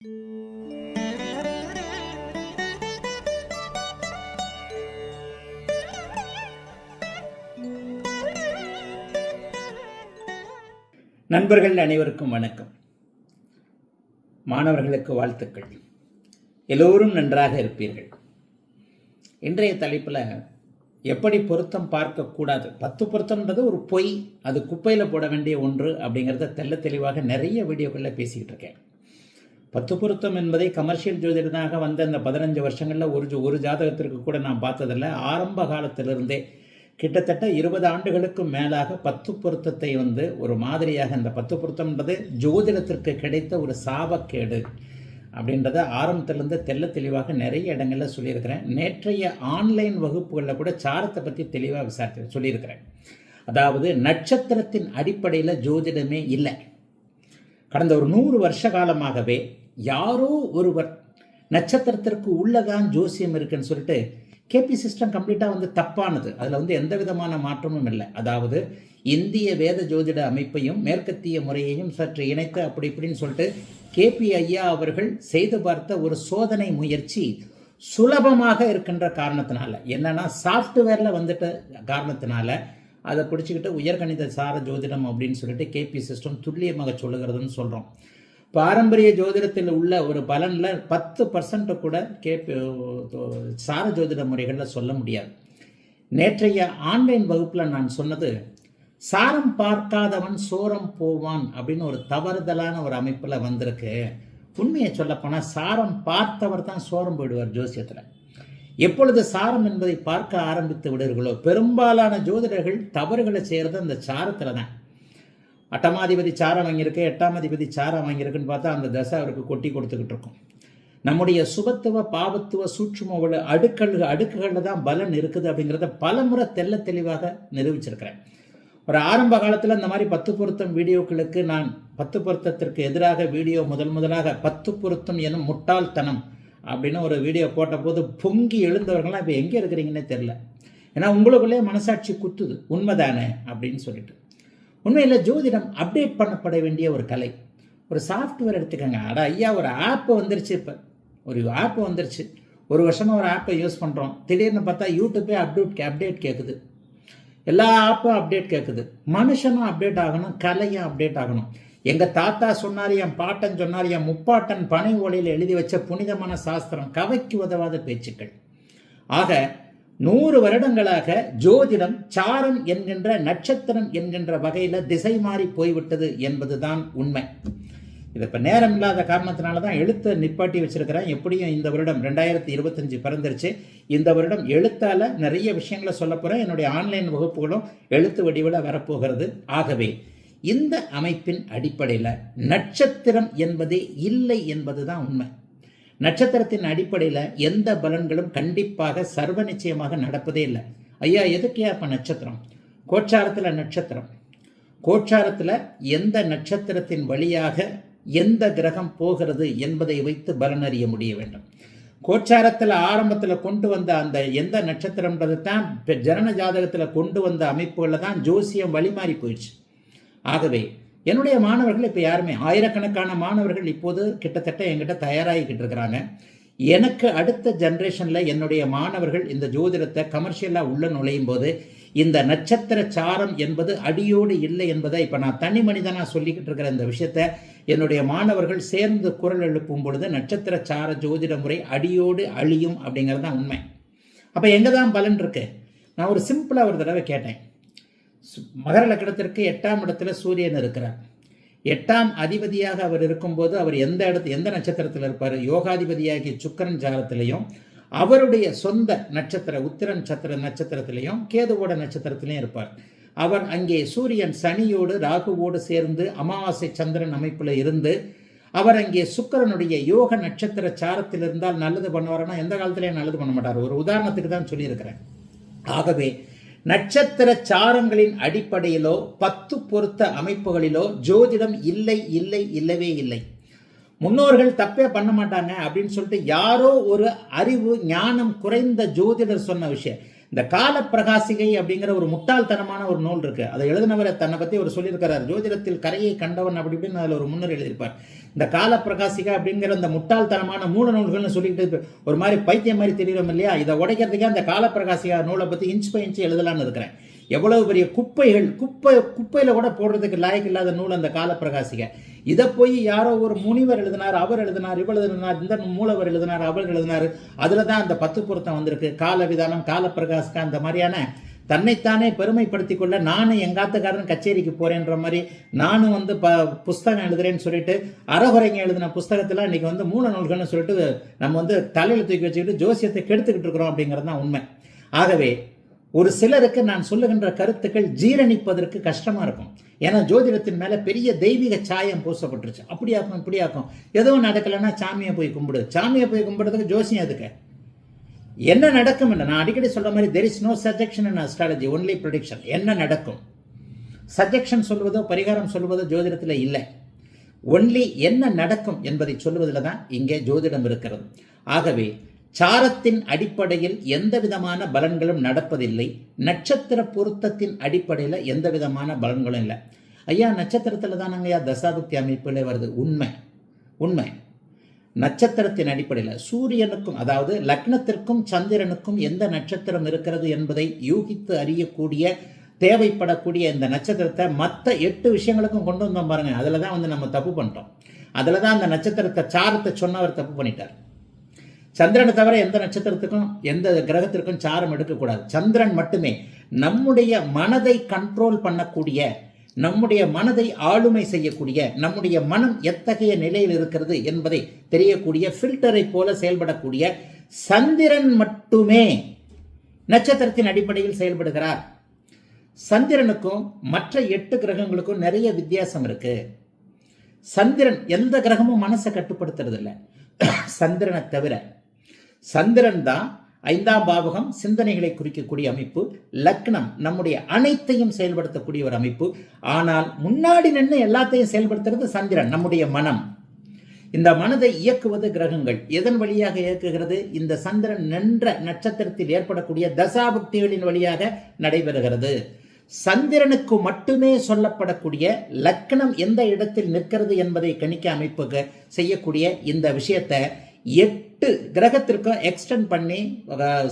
நண்பர்கள் அனைவருக்கும் வணக்கம். மாணவர்களுக்கு வாழ்த்துக்கள். எல்லோரும் நன்றாக இருப்பீர்கள். இன்றைய தலைப்பில் எப்படி பொருத்தம் பார்க்கக்கூடாது, 10 பொருத்தம்ன்றது ஒரு பொய், அது குப்பையில் போட வேண்டிய ஒன்று அப்படிங்கிறத தெல்ல தெளிவாக நிறைய வீடியோக்களில் பேசிக்கிட்டு இருக்கேன். 10 பொருத்தம் என்பதை கமர்ஷியல் ஜோதிடனாக வந்த இந்த 15 வருஷங்களில் ஒரு ஜாதகத்திற்கு கூட நான் பார்த்ததில்லை. ஆரம்ப காலத்திலிருந்தே கிட்டத்தட்ட 20 ஆண்டுகளுக்கும் மேலாக 10 பொருத்தத்தை ஒரு மாதிரியாக, இந்த 10 பொருத்தம்ன்றது ஜோதிடத்திற்கு கிடைத்த ஒரு சாபக்கேடு அப்படின்றத ஆரம்பத்திலிருந்து தெல்ல தெளிவாக நிறைய இடங்களில் சொல்லியிருக்கிறேன். நேற்றைய ஆன்லைன் வகுப்புகளில் கூட சாரத்தை பற்றி தெளிவாக சொல்லியிருக்கிறேன். அதாவது நட்சத்திரத்தின் அடிப்படையில் ஜோதிடமே இல்லை. கடந்த ஒரு 100 வருஷ காலமாகவே யாரோ ஒருவர் நட்சத்திரத்திற்கு உள்ளதான் ஜோசியம் இருக்குன்னு சொல்லிட்டு கேபி சிஸ்டம் கம்ப்ளீட்டாக தப்பானது. அதில் எந்த விதமான மாற்றமும் இல்லை. அதாவது இந்திய வேத ஜோதிட அமைப்பையும் மேற்கத்திய முறையையும் சற்று இணைத்து அப்படி இப்படின்னு சொல்லிட்டு கேபி ஐயா அவர்கள் செய்து பார்த்த ஒரு சோதனை முயற்சி சுலபமாக இருக்கின்ற காரணத்தினால, என்னன்னா சாஃப்ட்வேரில் வந்துட்ட காரணத்தினால அதை பிடிச்சிக்கிட்டு உயர்கணித சார ஜோதிடம் அப்படின்னு சொல்லிட்டு கேபி சிஸ்டம் துல்லியமாக சொல்லுகிறதுன்னு சொல்கிறோம். பாரம்பரிய ஜோதிடத்தில் உள்ள ஒரு பலனில் 10% கூட சார ஜோதிட முறைகளில் சொல்ல முடியாது. நேற்றைய ஆன்லைன் வகுப்பில் நான் சொன்னது, சாரம் பார்க்காதவன் சோரம் போவான் அப்படின்னு ஒரு தவறுதலான ஒரு அமைப்பில் வந்திருக்கு. உண்மையை சொல்லப்போனால் சாரம் பார்த்தவர் தான் சோரம் போயிடுவார் ஜோசியத்தில். எப்பொழுது சாரம் என்பதை பார்க்க ஆரம்பித்து விடுவீர்களோ, பெரும்பாலான ஜோதிடர்கள் தவறுகளை செய்கிறது அந்த சாரத்தில் தான். 8ஆம் அதிபதி சாரம் வாங்கியிருக்கு, 8ஆம் அதிபதி சாரம் வாங்கியிருக்குன்னு பார்த்தா அந்த தசை அவருக்கு கொட்டி கொடுத்துக்கிட்டு இருக்கும். நம்முடைய சுபத்துவ பாவத்துவ சூட்சும அடுக்குகளில் தான் பலன் இருக்குது அப்படிங்கிறத பலமுறை தெல்ல தெளிவாக நிரூபிச்சிருக்கிறேன். ஒரு ஆரம்ப காலத்தில் இந்த மாதிரி 10 பொருத்தம் வீடியோக்களுக்கு நான் 10 பொருத்தத்திற்கு எதிராக வீடியோ முதலாக 10 பொருத்தம் எனும் முட்டாள்தனம் அப்படின்னு ஒரு வீடியோ போட்ட போது பொங்கி எழுந்தவர்கள்லாம் இப்போ எங்கே இருக்கிறீங்கன்னே தெரில. ஏன்னா உங்களுக்குள்ளே மனசாட்சி குத்துது, உண்மைதானே அப்படின்னு சொல்லிட்டு. உண்மையில் ஜோதிடம் அப்டேட் பண்ணப்பட வேண்டிய ஒரு கலை. ஒரு சாஃப்ட்வேர் எடுத்துக்கோங்க. ஐயா ஒரு ஆப் வந்துருச்சு, இப்போ ஒரு ஆப் வந்துருச்சு, ஒரு வருஷமாக ஒரு ஆப்பை யூஸ் பண்ணுறோம். திடீர்னு பார்த்தா யூடியூப்பே அப்டேட் கேட்குது, எல்லா ஆப்பும் அப்டேட் கேட்குது. மனுஷனும் அப்டேட் ஆகணும், கலையும் அப்டேட் ஆகணும். எங்கள் தாத்தா சொன்னார், என் பாட்டன் சொன்னார், என் முப்பாட்டன் பனை ஓலையில் எழுதி வச்ச புனிதமான சாஸ்திரம், கவைக்கு உதவாத பேச்சுக்கள். ஆக 100 வருடங்களாக ஜோதிடம் சாரம் என்கின்ற நட்சத்திரம் என்கின்ற வகையில் திசை மாறி போய்விட்டது என்பதுதான் உண்மை. இது இப்போ நேரம் இல்லாத காரணத்தினால தான் எழுத்தை நிப்பாட்டி வச்சிருக்கிறேன். எப்படியும் இந்த வருடம் 2025 பிறந்துருச்சு. இந்த வருடம் எழுத்தால் நிறைய விஷயங்களை சொல்ல போகிறேன். என்னுடைய ஆன்லைன் வகுப்புகளும் எழுத்து வடிவில் வரப்போகிறது. ஆகவே இந்த அமைப்பின் அடிப்படையில் நட்சத்திரம் என்பதே இல்லை என்பது தான் உண்மை. நட்சத்திரத்தின் அடிப்படையில் எந்த பலன்களும் கண்டிப்பாக சர்வ நிச்சயமாக நடப்பதே இல்லை. ஐயா எதுக்கே அப்போ நட்சத்திரம்? கோச்சாரத்தில் நட்சத்திரம், கோச்சாரத்தில் எந்த நட்சத்திரத்தின் வழியாக எந்த கிரகம் போகிறது என்பதை வைத்து பலன் அறிய முடிய வேண்டும். கோச்சாரத்தில் ஆரம்பத்தில் கொண்டு வந்த அந்த எந்த நட்சத்திரம்ன்றது தான் ஜனன ஜாதகத்தில் கொண்டு வந்த அமைப்புகளில் தான் ஜோசியம் வழிமாறி போயிடுச்சு. ஆகவே என்னுடைய மாணவர்கள் இப்போ யாருமே, ஆயிரக்கணக்கான மாணவர்கள் இப்போது கிட்டத்தட்ட என்கிட்ட தயாராகிக்கிட்டு இருக்கிறாங்க. எனக்கு அடுத்த ஜென்ரேஷனில் என்னுடைய மாணவர்கள் இந்த ஜோதிடத்தை கமர்ஷியலாக உள்ள நுழையும் போது இந்த நட்சத்திர சாரம் என்பது அடியோடு இல்லை என்பதை இப்போ நான் தனி மனிதனாக சொல்லிக்கிட்டு இருக்கிற இந்த விஷயத்தை என்னுடைய மாணவர்கள் சேர்ந்து குரல் எழுப்பும் பொழுது நட்சத்திர சார ஜோதிட முறை அடியோடு அழியும் அப்படிங்கிறது தான் உண்மை. அப்போ எங்கே தான் பலன் இருக்கு? நான் ஒரு சிம்பிளாக ஒரு தடவை கேட்டேன். மகர லக்னத்திற்கு 8ஆம் இடத்துல சூரியன் இருக்கிறார். 8ஆம் அதிபதியாக அவர் இருக்கும்போது அவர் எந்த நட்சத்திரத்தில் இருப்பார்? யோகாதிபதியாகிய சுக்கிரன் ஜாதகத்திலையும் அவருடைய சொந்த நட்சத்திர உத்திரன் நட்சத்திரத்திலையும் கேதுவோட நட்சத்திரத்திலையும் இருப்பார். அவர் அங்கே சூரியன் சனியோடு ராகுவோடு சேர்ந்து அமாவாசை சந்திரன் அமைப்பில் இருந்து அவர் அங்கே சுக்கிரனுடைய யோக நட்சத்திர சாரத்தில் இருந்தால் நல்லது பண்ணுவார்னா எந்த காலத்திலையும் நல்லது பண்ண மாட்டார். ஒரு உதாரணத்துக்கு தான் சொல்லியிருக்கிறேன். ஆகவே நட்சத்திர சாரங்களின் அடிப்படையிலோ 10 பொருத்த அமைப்புகளிலோ ஜோதிடம் இல்லவே இல்லை. முன்னோர்கள் தப்பே பண்ண மாட்டாங்க அப்படின்னு சொல்லிட்டு யாரோ ஒரு அறிவு ஞானம் குறைந்த ஜோதிடர் சொன்ன விஷயம். இந்த கால பிரகாசிகை அப்படிங்கிற ஒரு முட்டாள்தனமான ஒரு நூல் இருக்கு. அதை எழுதினவரை தன்னை பத்தி அவர் சொல்லியிருக்கிறார், ஜோதிடத்தில் கரையை கண்டவன் அப்படி இப்படின்னு அதில் ஒரு முன்னர் எழுதியிருப்பார். இந்த கால பிரகாசிகா அப்படிங்கிற இந்த முட்டாள்தனமான மூல நூல்கள்னு சொல்லிட்டு ஒரு மாதிரி பைத்தியம் மாதிரி தெரியும் இல்லையா, இதை உடைக்கிறதுக்கே அந்த கால பிரகாசிகா நூலை பற்றி இன்ச் பை இன்ச் எழுதலான்னு இருக்கிறேன். எவ்வளவு பெரிய குப்பைகள், குப்பையில கூட போடுறதுக்கு லாயக்கு இல்லாத நூல் அந்த கால பிரகாசிகை. இதை போய் யாரோ ஒரு முனிவர் எழுதினார், அவர் எழுதினார், இவள் எழுதினார், இந்த மூலவர் எழுதினார், அவர் எழுதினார், அதில் தான் அந்த 10 பொருத்தம் வந்திருக்கு. கால விதானம், கால பிரகாசிகா, அந்த மாதிரியான தன்னைத்தானே பெருமைப்படுத்தி கொள்ள நானும் எங்காத்துக்காரன் கச்சேரிக்கு போறேன்ற மாதிரி நானும் வந்து புஸ்தகம் எழுதுறேன்னு சொல்லிட்டு அறகுறைங்க எழுதின புஸ்தகத்தில் இன்னைக்கு வந்து மூல நூல்கள்னு சொல்லிட்டு நம்ம வந்து தலையில் தூக்கி வச்சுக்கிட்டு ஜோசியத்தை கெடுத்துக்கிட்டு இருக்கிறோம் அப்படிங்கிறது தான் உண்மை. ஆகவே ஒரு சிலருக்கு நான் சொல்லுகின்ற கருத்துக்கள் ஜீரணிப்பதற்கு கஷ்டமா இருக்கும். ஏன்னா ஜோதிடத்தின் மேல பெரிய தெய்வீக சாயம் பூசப்பட்டுருச்சு. அப்படியாக்கும் இப்படியாக்கும், எதுவும் நடக்கலைன்னா சாமியை போய் கும்பிடு. சாமியை போய் கும்பிடுறதுக்கு ஜோசியம் எதுக்கு? என்ன நடக்கும் என்ன, நான் அடிக்கடி சொல்ற மாதிரி there is no suggestion in astrology, only prediction. என்ன நடக்கும்? சஜெக்ஷன் சொல்வதோ பரிகாரம் சொல்வதோ ஜோதிடத்தில் இல்லை. ஒன்லி என்ன நடக்கும் என்பதை சொல்வதில் தான் இங்கே ஜோதிடம் இருக்கிறது. ஆகவே சாரத்தின் அடிப்படையில் எந்த விதமான பலன்களும் நடப்பதில்லை. நட்சத்திர பொருத்தத்தின் அடிப்படையில் எந்த விதமான பலன்களும் இல்லை. ஐயா நட்சத்திரத்தில் தானங்கய்யா தசாபுக்தி அமைப்புல வருது. உண்மை நட்சத்திரத்தின் அடிப்படையில் சூரியனுக்கும், அதாவது லக்னத்திற்கும் சந்திரனுக்கும் எந்த நட்சத்திரம் இருக்கிறது என்பதை யூகித்து அறியக்கூடிய தேவைப்படக்கூடிய இந்த நட்சத்திரத்தை மற்ற 8 விஷயங்களுக்கும் கொண்டு வந்தோம் பாருங்க. அதில் தான் வந்து நம்ம தப்பு பண்ணிட்டோம். அதில் தான் அந்த நட்சத்திரத்தை சாரத்தை சொன்னவர் தப்பு பண்ணிட்டார். சந்திரனை தவிர எந்த நட்சத்திரத்துக்கும் எந்த கிரகத்திற்கும் சாரம் எடுக்கக்கூடாது. சந்திரன் மட்டுமே நம்முடைய மனதை கண்ட்ரோல் பண்ணக்கூடிய, நம்முடைய மனதை ஆளுமை செய்யக்கூடிய, நம்முடைய மனம் எத்தகைய நிலையில் இருக்கிறது என்பதை தெரியக்கூடிய ஃபில்டரை போல செயல்படக்கூடிய சந்திரன் மட்டுமே நட்சத்திரத்தின் அடிப்படையில் செயல்படுகிறார். சந்திரனுக்கும் மற்ற 8 கிரகங்களுக்கும் நிறைய வித்தியாசம் இருக்கு. சந்திரன் எந்த கிரகமும் மனசை கட்டுப்படுத்துறது இல்லை சந்திரனை தவிர. சந்திரன் தான் 5ஆம் பாவகம், சிந்தனைகளை குறிக்கக்கூடிய அமைப்பு. லக்னம் நம்முடைய அனைத்தையும் செயல்படுத்தக்கூடிய ஒரு அமைப்பு. ஆனால் முன்னாடி நின்று எல்லாத்தையும் செயல்படுத்துறது சந்திரன், நம்முடைய மனம். இந்த மனதை இயக்குவது கிரகங்கள். எதன் வழியாக இயக்குகிறது? இந்த சந்திரன் நின்ற நட்சத்திரத்தில் ஏற்படக்கூடிய தசாபுக்திகளின் வழியாக நடைபெறுகிறது. சந்திரனுக்கு மட்டுமே சொல்லப்படக்கூடிய லக்னம் எந்த இடத்தில் நிற்கிறது என்பதை கணிக்க அமைப்புக்கு செய்யக்கூடிய இந்த விஷயத்தை 8 கிரகத்திற்கும் எக்ஸ்டெண்ட் பண்ணி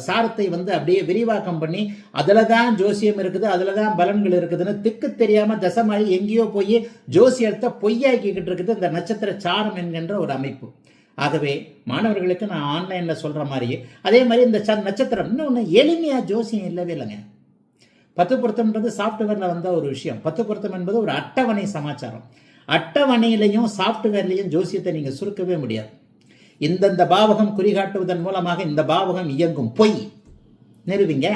சாரத்தை வந்து அப்படியே விரிவாக்கம் பண்ணி அதில் தான் ஜோசியம் இருக்குது, அதில் தான் பலன்கள் இருக்குதுன்னு திக்கு தெரியாமல் தசமாயி எங்கேயோ போய் ஜோசியத்தை பொய்யாக்கிக்கிட்டு இருக்குது இந்த நட்சத்திர சாரம் என்கின்ற ஒரு அமைப்பு. ஆகவே மாணவர்களுக்கு நான் ஆன்லைனில் சொல்கிற மாதிரி அதே மாதிரி இந்த நட்சத்திரம் இன்னொன்று எளிமையாக ஜோசியம் இல்லவே இல்லைங்க. 10 பொருத்தம்ன்றது சாஃப்ட்வேரில் வந்த ஒரு விஷயம். 10 பொருத்தம் என்பது ஒரு அட்டவணை சமாச்சாரம். அட்டவணையிலையும் சாஃப்ட்வேர்லையும் ஜோசியத்தை நீங்கள் சுருக்கவே முடியாது. இந்தந்த பாவகம் குறிகாட்டுவதன் மூலமாக இந்த பாவகம் இயங்கும், பொய் நிறுவிங்க.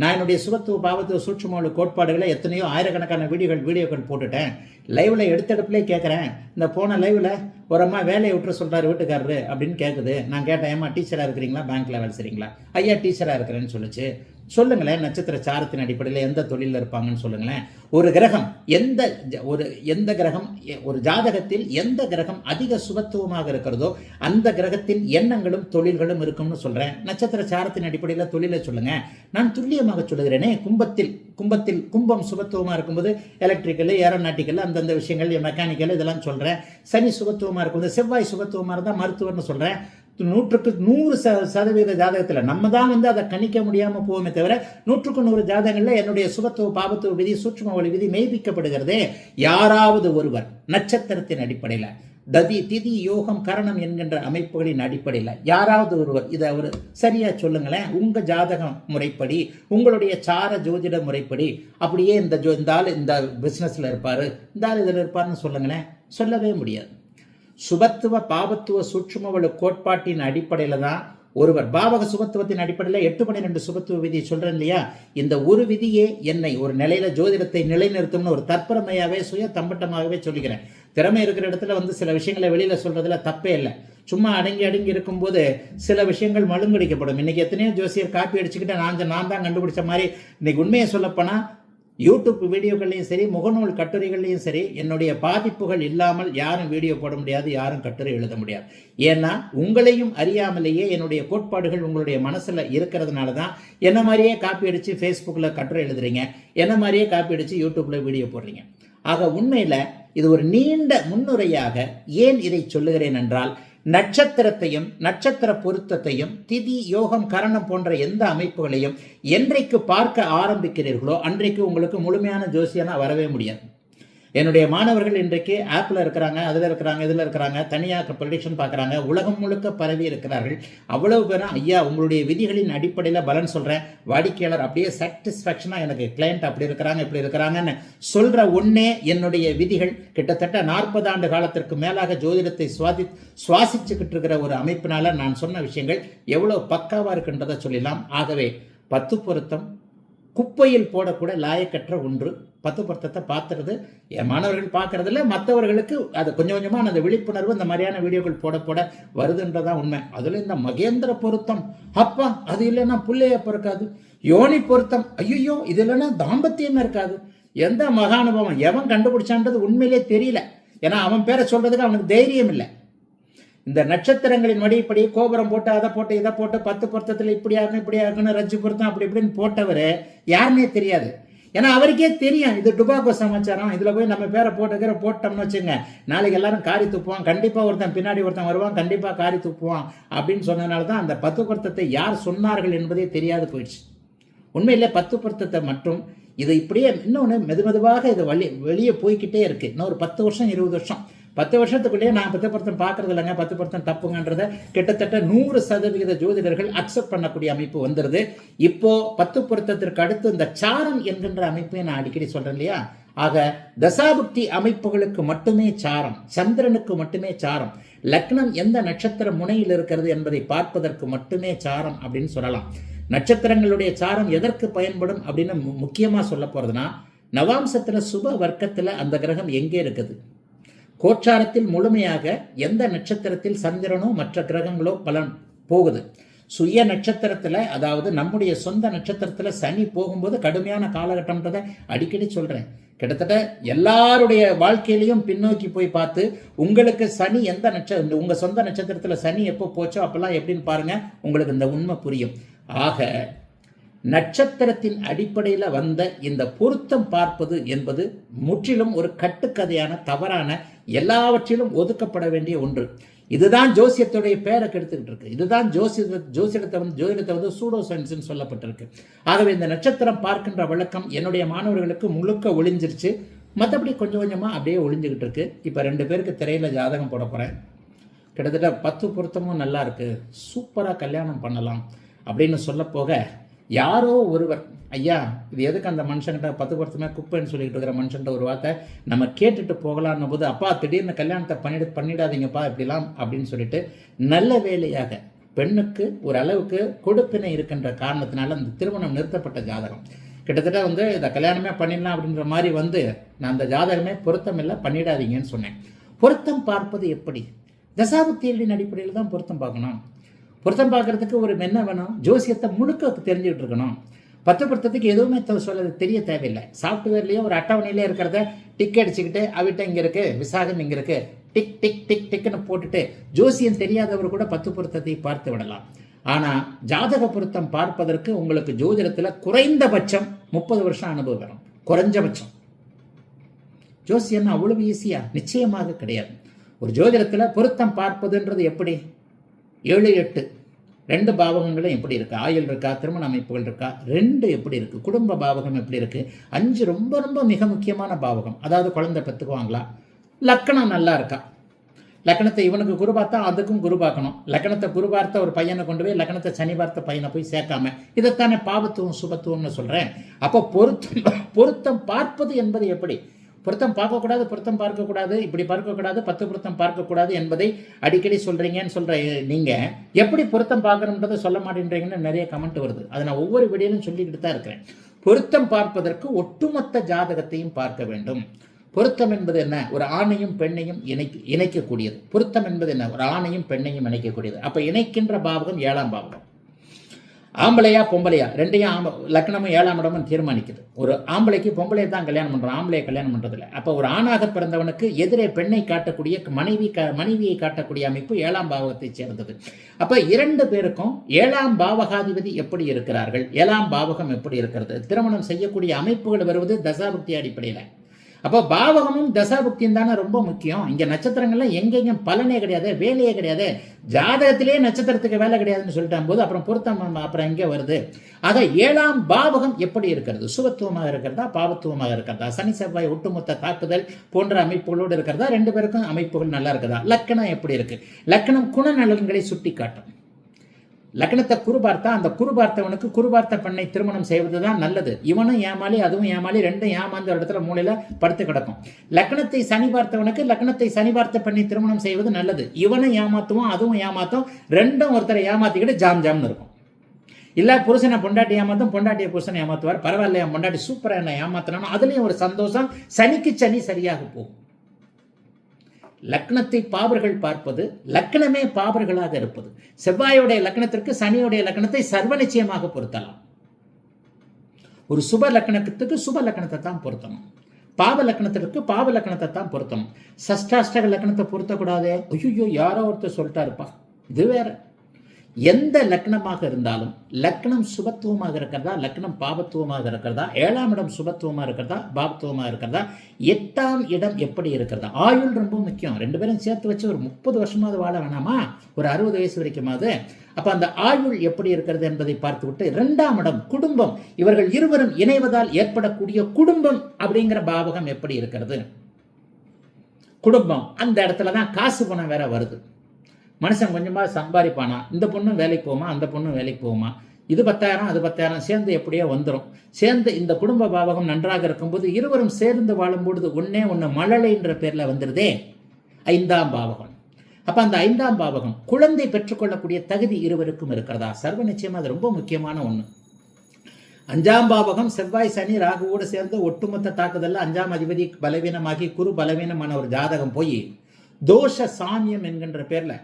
நான் என்னுடைய சுபத்துவ பாவத்துவ சூட்சும கோட்பாடுகளை எத்தனையோ ஆயிரக்கணக்கான வீடியோக்கள் போட்டுட்டேன். லைவ்ல எடுத்தெடுப்புலேயே கேட்குறேன். இந்த போன லைவ்ல ஒரு அம்மா வேலையை விட்டு சொல்றாரு வீட்டுக்காரரு அப்படின்னு கேட்குது. நான் கேட்டேன், ஏமா டீச்சராக இருக்கிறீங்களா, பேங்க்ல வேலை செய்றீங்களா? ஐயா டீச்சராக இருக்கிறேன்னு சொல்லுச்சு. சொல்லுங்களேன், நட்சத்திர சாரத்தின் அடிப்படையில் எந்த தொழிலில் இருப்பாங்கன்னு சொல்லுங்களேன். ஒரு கிரகம் எந்த கிரகம் ஒரு ஜாதகத்தில் எந்த கிரகம் அதிக சுபத்துவமாக இருக்கிறதோ அந்த கிரகத்தில் எண்ணங்களும் தொழில்களும் இருக்கும்னு சொல்றேன். நட்சத்திர சாரத்தின் அடிப்படையில் தொழிலை சொல்லுங்க. நான் துல்லியமாக சொல்லுகிறேனே. கும்பம் சுபத்துவமாக இருக்கும்போது எலக்ட்ரிக்கல், ஏரோநாட்டிக்கல், அந்தந்த விஷயங்கள், மெக்கானிக்கல் இதெல்லாம் சொல்றேன். சனி சுபத்துவமாக இருக்கும்போது, செவ்வாய் சுபத்துவமாக இருந்தால் மருத்துவர்னு சொல்றேன். 100க்கு 100% ஜாதகத்தில் நம்ம தான் வந்து அதை கணிக்க முடியாமல் போவோமே தவிர 100க்கு 100 ஜாதகங்களில் என்னுடைய சுபத்துவ பாபத்துவ விதி சூட்சும ஒளி விதி மெய்ப்பிக்கப்படுகிறதே. யாராவது ஒருவர் நட்சத்திரத்தின் அடிப்படையில் ததி திதி யோகம் கரணம் என்கின்ற அமைப்புகளின் அடிப்படையில் யாராவது ஒருவர் இதை ஒரு சரியா சொல்லுங்களேன். உங்க ஜாதகம் முறைப்படி, உங்களுடைய சார ஜோதிட முறைப்படி அப்படியே இந்த ஆள் இந்த பிசினஸ்ல இருப்பாரு, இந்த ஆள் இதில் இருப்பாருன்னு சொல்லுங்களேன். சொல்லவே முடியாது. சுபத்துவ பாவத்துவ சூட்சும கோட்பாட்டின் அடிப்படையில் தான் ஒருவர் பாவக சுபத்துவத்தின் அடிப்படையில் 8-12 சுபத்துவ விதியை சொல்றேன் இல்லையா. இந்த ஒரு விதியே என்னை ஒரு நிலையில ஜோதிடத்தை நிலைநிறுத்தும்னு ஒரு தற்பரமையாவே சுய தம்பட்டமாகவே சொல்லிக்கிறேன். திறமை இருக்கிற இடத்துல வந்து சில விஷயங்களை வெளியில சொல்றதுல தப்பே இல்லை. சும்மா அடங்கி இருக்கும்போது சில விஷயங்கள் மழுங்கடிக்கப்படும். இன்னைக்கு எத்தனையோ ஜோசியர் காப்பி அடிச்சுக்கிட்டு நான் தான் கண்டுபிடிச்ச மாதிரி இன்னைக்கு உண்மையை சொல்லப்போனா யூடியூப் வீடியோக்கள்லையும் சரி, முகநூல் கட்டுரைகள்லையும் சரி, என்னுடைய பாதிப்புகள் இல்லாமல் யாரும் வீடியோ போட முடியாது, யாரும் கட்டுரை எழுத முடியாது. ஏன்னா உங்களையும் அறியாமலேயே என்னுடைய கோட்பாடுகள் உங்களுடைய மனசுல இருக்கிறதுனால தான் என்ன மாதிரியே காப்பி அடிச்சு ஃபேஸ்புக்கில் கட்டுரை எழுதுறீங்க, என்ன மாதிரியே காப்பி அடிச்சு யூடியூப்ல வீடியோ போடுறீங்க. ஆக உண்மையில இது ஒரு நீண்ட முன்னுரையாக ஏன் இதை சொல்லுகிறேன் என்றால், நட்சத்திரத்தையும் நட்சத்திர பொருத்தத்தையும் திதி யோகம் கரணம் போன்ற எந்த அமைப்புகளையும் என்றைக்கு பார்க்க ஆரம்பிக்கிறீர்களோ அன்றைக்கு உங்களுக்கு முழுமையான ஜோசியனா வரவே முடியாது. என்னுடைய மாணவர்கள் இன்றைக்கு ஆப்பில் இருக்கிறாங்க, அதில் இருக்கிறாங்க, இதில் இருக்கிறாங்க, தனியாக ப்ரெடிக்ஷன் பார்க்குறாங்க, உலகம் முழுக்க பரவி இருக்கிறார்கள். அவ்வளவு பேரும் ஐயா உங்களுடைய விதிகளின் அடிப்படையில் பலன் சொல்கிறேன், வாடிக்கையாளர் அப்படியே சாட்டிஸ்ஃபேக்ஷனாக எனக்கு கிளையண்ட் அப்படி இருக்கிறாங்க இப்படி இருக்கிறாங்கன்னு சொல்கிற ஒன்றே என்னுடைய விதிகள். கிட்டத்தட்ட 40 ஆண்டு காலத்திற்கு மேலாக ஜோதிடத்தை சுவாசிச்சுக்கிட்டு இருக்கிற ஒரு அமைப்பினால நான் சொன்ன விஷயங்கள் எவ்வளோ பக்காவாக இருக்குன்றதை சொல்லலாம். ஆகவே 10 பொருத்தம் குப்பையில் போடக்கூட லாயக்கற்ற ஒன்று. 10 பொருத்தத்தை பார்த்துறது என் மாணவர்கள் பார்க்கறதில்ல, மற்றவர்களுக்கு அது கொஞ்சம் கொஞ்சமாக அந்த விழிப்புணர்வு இந்த மாதிரியான வீடியோக்கள் போட வருதுன்றதான் உண்மை. அதில் இந்த மகேந்திர பொருத்தம், அப்பா அது இல்லைன்னா புள்ளைய பிறக்காது, யோனி பொருத்தம் ஐயோ இது இல்லைன்னா தாம்பத்தியமே இருக்காது, எந்த மகானுபவம் எவன் கண்டுபிடிச்சான்றது உண்மையிலே தெரியல. ஏன்னா அவன் பேரை சொல்றதுக்கு அவனுக்கு தைரியம் இல்லை. இந்த நட்சத்திரங்களின் வழிப்படி கோபுரம் போட்டு அதை போட்டு இதை போட்டு 10 பொருத்தத்தில் இப்படி ஆகணும் இப்படி ஆகணும் ரஜ்ஜு பொருத்தம் அப்படி இப்படின்னு போட்டவர் யாருன்னே தெரியாது. ஏன்னா அவருக்கே தெரியும் இது டுபாக்கோ சமாச்சாரம், இதில் போய் நம்ம பேரை போட்டோம்னு வச்சுங்க, நாளைக்கு எல்லாரும் காரி துப்புவான், கண்டிப்பாக ஒருத்தன் பின்னாடி ஒருத்தன் வருவான், கண்டிப்பாக காரி துப்புவான் அப்படின்னு சொன்னதுனால தான் அந்த 10 பொருத்தத்தை யார் சொன்னார்கள் என்பதே தெரியாது போயிடுச்சு. உண்மையிலே 10 பொருத்தத்தை மற்றும் இது இப்படியே இன்னொன்று மெதுவாக இது வெளியே போய்கிட்டே இருக்கு. இன்னொரு 10 வருஷம் 20 வருஷம் 10 வருஷத்துக்குள்ளேயே நான் 10 பொருத்தம் பார்க்கறது இல்லைங்க, 10 பொருத்தம் தப்புங்கன்றத கிட்டத்தட்ட 100% ஜோதிடர்கள் அக்செப்ட் பண்ணக்கூடிய அமைப்பு வந்துருது. இப்போ 10 பொருத்தத்திற்கு அடுத்து இந்த சாரம் என்கின்ற அமைப்பை நான் அடிக்கடி சொல்றேன் இல்லையா. ஆக தசாபுக்தி அமைப்புகளுக்கு மட்டுமே சாரம், சந்திரனுக்கு மட்டுமே சாரம், லக்னம் எந்த நட்சத்திர முனையில் இருக்கிறது என்பதை பார்ப்பதற்கு மட்டுமே சாரம் அப்படின்னு சொல்லலாம். நட்சத்திரங்களுடைய சாரம் எதற்கு பயன்படும் அப்படின்னு முக்கியமாக சொல்ல போறதுன்னா, நவாம்சத்துல சுப வர்க்கத்துல அந்த கிரகம் எங்கே இருக்குது, கோச்சாரத்தில் முழுமையாக எந்த நட்சத்திரத்தில் சந்திரனோ மற்ற கிரகங்களோ பலன் போகுது. சுய நட்சத்திரத்தில், அதாவது நம்முடைய சொந்த நட்சத்திரத்தில் சனி போகும்போது கடுமையான காலகட்டம்ன்றதை அடிக்கடி சொல்கிறேன். கிட்டத்தட்ட எல்லாருடைய வாழ்க்கையிலையும் பின்னோக்கி போய் பார்த்து உங்களுக்கு சனி எந்த உங்கள் சொந்த நட்சத்திரத்தில் சனி எப்போ போச்சோ அப்பெல்லாம் எப்படின்னு பாருங்க, உங்களுக்கு இந்த உண்மை புரியும். ஆக நட்சத்திரத்தின் அடிப்படையில் வந்த இந்த பொருத்தம் பார்ப்பது என்பது முற்றிலும் ஒரு கட்டுக்கதையான தவறான, எல்லாவற்றிலும் ஒதுக்கப்பட வேண்டிய ஒன்று. இதுதான் ஜோசியத்துடைய பேரை கெடுத்துக்கிட்டு இருக்கு. இதுதான் ஜோதிடத்தை வந்து சூடோ சயின்ஸ்னு சொல்லப்பட்டிருக்கு. ஆகவே இந்த நட்சத்திரம் பார்க்கின்ற வழக்கம் என்னுடைய மாணவர்களுக்கு முழுக்க ஒளிஞ்சிருச்சு. மற்றபடி கொஞ்சம் கொஞ்சமாக அப்படியே ஒளிஞ்சுக்கிட்டு இருக்கு. இப்போ 2 பேருக்கு திரையில ஜாதகம் போட போகிறேன். கிட்டத்தட்ட 10 பொருத்தமும் நல்லா இருக்கு, சூப்பராக கல்யாணம் பண்ணலாம் அப்படின்னு சொல்ல போக யாரோ ஒருவர், ஐயா இது எதுக்கு அந்த மனுஷன்கிட்ட 10 பொருத்தமே குப்பைன்னு சொல்லிக்கிட்டு இருக்கிற மனுஷன்ட்ட ஒரு வார்த்தை நம்ம கேட்டுட்டு போகலான்னு போது, அப்பா திடீர்னு கல்யாணத்தை பண்ணிடாதீங்கப்பா இப்படிலாம் அப்படின்னு சொல்லிட்டு, நல்ல வேலையாக பெண்ணுக்கு ஒரு அளவுக்கு கொடுப்பினை இருக்கின்ற காரணத்தினால அந்த திருமணம் நிறுத்தப்பட்ட ஜாதகம். கிட்டத்தட்ட வந்து இதை கல்யாணமே பண்ணிடலாம் அப்படின்ற மாதிரி வந்து நான் அந்த ஜாதகமே பொருத்தம் இல்லை பண்ணிடாதீங்கன்னு சொன்னேன். பொருத்தம் பார்ப்பது எப்படி? தசாபுக்திகளின் அடிப்படையில் தான் பொருத்தம் பார்க்கணும். பொருத்தம் பார்க்கறதுக்கு ஒரு என்ன வேணும், ஜோசியத்தை முழுக்க தெரிஞ்சுக்கிட்டு இருக்கணும். 10 பொருத்தத்துக்கு எதுவுமே சொல்ல தெரிய தேவையில்லை. சாஃப்ட்வேர்லேயே ஒரு அட்டவணையிலே இருக்கிறத டிக் அடிச்சுக்கிட்டு அவிட்ட இங்கே இருக்கு, விசாகம் இங்கே இருக்கு, டிக் டிக் டிக் டிக்னு போட்டுட்டு ஜோசியம் தெரியாதவர் கூட 10 பொருத்தத்தை பார்த்து விடலாம். ஆனால் ஜாதக பொருத்தம் பார்ப்பதற்கு உங்களுக்கு ஜோதிடத்தில் குறைந்தபட்சம் 30 வருஷம் அனுபவம் வரும், குறைஞ்சபட்சம். ஜோசியம் அவ்வளவு ஈஸியா? நிச்சயமாக கிடையாது. ஒரு ஜோதிடத்தில் பொருத்தம் பார்ப்பதுன்றது எப்படி? 7, 8 2 பாவகங்களும் எப்படி இருக்கு, ஆயுள் இருக்கா, திருமண அமைப்புகள் இருக்கா, 2 எப்படி இருக்கு, குடும்ப பாவகம் எப்படி இருக்கு, 5 ரொம்ப ரொம்ப மிக முக்கியமான பாவகம், அதாவது குழந்தை பெற்றுக்குவாங்களா, லக்கணம் நல்லா இருக்கா, லக்கணத்தை இவனுக்கு குரு பார்த்தா அதுக்கும் குரு பார்க்கணும், லக்கணத்தை குரு பார்த்த ஒரு பையனை கொண்டு போய் லக்கணத்தை சனி பார்த்த பையனை போய் சேர்க்காம, இதைத்தானே பாவத்துவம் சுபத்துவம்னு சொல்றேன். அப்போ பொருத்தம் பார்ப்பது என்பது எப்படி? பொருத்தம் பார்க்கக்கூடாது, பொருத்தம் பார்க்கக்கூடாது, இப்படி பார்க்கக்கூடாது, 10 பொருத்தம் பார்க்கக்கூடாது என்பதை அடிக்கடி சொல்றீங்கன்னு சொல்ற நீங்க எப்படி பொருத்தம் பார்க்கணுன்றதை சொல்ல மாட்டேன்றீங்கன்னு நிறைய கமெண்ட் வருது. அதை நான் ஒவ்வொரு வீடியோலும் சொல்லிக்கிட்டு தான் இருக்கிறேன். பொருத்தம் பார்ப்பதற்கு ஒட்டுமொத்த ஜாதகத்தையும் பார்க்க வேண்டும். பொருத்தம் என்பது என்ன? ஒரு ஆணையும் பெண்ணையும் இணைக்கக்கூடியது. பொருத்தம் என்பது என்ன? ஒரு ஆணையும் பெண்ணையும் இணைக்கக்கூடியது. அப்ப இணைக்கின்ற பாவகம் 7ஆம் பாவகம். ஆம்பளையா பொம்பளையா ரெண்டையும் லக்னமும் 7ஆம் இடமும் தீர்மானிக்குது. ஒரு ஆம்பளைக்கு பொம்பளையை தான் கல்யாணம் பண்ணுறோம், ஆம்பளையை கல்யாணம் பண்ணுறதில்ல. அப்போ ஒரு ஆணாக பிறந்தவனுக்கு எதிரே பெண்ணை காட்டக்கூடிய மனைவியை காட்டக்கூடிய அமைப்பு 7ஆம் பாவகத்தை சேர்ந்தது. அப்போ 2 பேருக்கும் 7ஆம் பாவகாதிபதி எப்படி இருக்கிறார்கள், 7ஆம் பாவகம் எப்படி இருக்கிறது, திருமணம் செய்யக்கூடிய அமைப்புகள் வருவது தசாபுக்தி அடிப்படையில். அப்போ பாவகமும் தசாபுக்தியும் தானே ரொம்ப முக்கியம். இங்கே நட்சத்திரங்கள்லாம் எங்கெங்கும் பலனே கிடையாது, வேலையே கிடையாது. ஜாதகத்திலே நட்சத்திரத்துக்கு வேலை கிடையாதுன்னு சொல்லிட்டான் போது அப்புறம் பொருத்தம் அப்புறம் எங்கே வருது? ஆக 7ஆம் பாவகம் எப்படி இருக்கிறது, சுபத்துவமாக இருக்கிறதா பாவத்துவமாக இருக்கிறதா, சனி செவ்வாய் ஒட்டுமொத்த தாக்குதல் போன்ற அமைப்புகளோடு இருக்கிறதா, 2 பேருக்கும் அமைப்புகள் நல்லா இருக்குதா, லக்கணம் எப்படி இருக்கு, லக்கணம் குணநலன்களை சுட்டி காட்டும். லக்னத்தை குரு பார்த்தா அந்த குரு பார்த்தவனுக்கு குரு பார்த்த பெண்ணை திருமணம் செய்வதுதான் நல்லது. இவனும் ஏமாளி அதுவும் ஏமாளி, 2 ஏமாந்த இடத்துல மூலையில படுத்து கிடக்கும். லக்னத்தை சனி பார்த்தவனுக்கு லக்னத்தை சனி பார்த்த பெண்ணை திருமணம் செய்வது நல்லது. இவனும் ஏமாத்துவோம் அதுவும் ஏமாத்தும், 2 ஒருத்தரை ஏமாத்திக்கிட்டு ஜாம் ஜாம்னு இருக்கும். இல்ல புருஷனை பொண்டாட்டி ஏமாத்தும், பொண்டாட்டியை புருஷனை ஏமாத்துவார். பரவாயில்ல என் பொண்டாட்டி சூப்பரா என்ன ஏமாத்தினாலும் அதுலயும் ஒரு சந்தோஷம். சனிக்கு சனி சரியாக போகும். லக்னத்தை பாவர்கள் பார்ப்பது, லக்னமே பாவர்களாக இருப்பது. செவ்வாயுடைய லக்னத்திற்கு சனியுடைய லக்னத்தை சர்வ நிச்சயமாக பொருத்தலாம். ஒரு சுப லக்னத்துக்கு சுப லக்னத்தை தான் பொருத்தணும், பாவ லக்னத்திற்கு பாவ லக்னத்தை தான் பொருத்தணும். சஷ்டாஷ்டக லக்னத்தை பொருத்தக்கூடாது. ஐயோ யாரோ ஒருத்தர் சொல்லிட்டாருப்பா, இது வேற. எந்த லக்னமாக இருந்தாலும் லக்னம் சுபத்துவமாக இருக்கிறதா லக்னம் பாவத்துவமாக இருக்கிறதா, 7ஆம் இடம் சுபத்துவமாக இருக்கிறதா பாவத்துவமாக இருக்கிறதா, 8ஆம் இடம் எப்படி இருக்கிறதா, ஆயுள் ரொம்ப முக்கியம். 2 பேரும் சேர்த்து வச்சு ஒரு 30 வருஷமாவது வாழ வேணாமா, ஒரு 60 வயசு வரைக்குமாவது. அப்ப அந்த ஆயுள் எப்படி இருக்கிறது என்பதை பார்த்துவிட்டு 2ஆம் இடம் குடும்பம், இவர்கள் இருவரும் இணைவதால் ஏற்படக்கூடிய குடும்பம் அப்படிங்கிற பாவகம் எப்படி இருக்கிறது. குடும்பம் அந்த இடத்துல தான் காசு பணம் வேற வருது. மனுஷன் கொஞ்சமாக சம்பாதிப்பானா, இந்த பொண்ணும் வேலைக்கு போகுமா அந்த பொண்ணும் வேலைக்கு போகுமா, இது 10,000 அது 10,000 சேர்ந்து எப்படியோ வந்துடும். சேர்ந்து இந்த குடும்ப பாவகம் நன்றாக இருக்கும்போது இருவரும் சேர்ந்து வாழும்பொழுது ஒன்று மழலைன்ற பேரில் வந்துடுதே 5ஆம் பாவகம். அப்போ அந்த 5ஆம் பாவகம் குழந்தை பெற்றுக்கொள்ளக்கூடிய தகுதி இருவருக்கும் இருக்கிறதா, சர்வ நிச்சயமாக அது ரொம்ப முக்கியமான ஒன்று. 5ஆம் பாவகம் செவ்வாய் சனி ராகுவோடு சேர்ந்து ஒட்டுமொத்த தாக்குதல்ல 5ஆம் அதிபதி பலவீனமாகி குரு பலவீனமான ஒரு ஜாதகம் போய் தோஷ சாமியம் என்கின்ற பேர்ல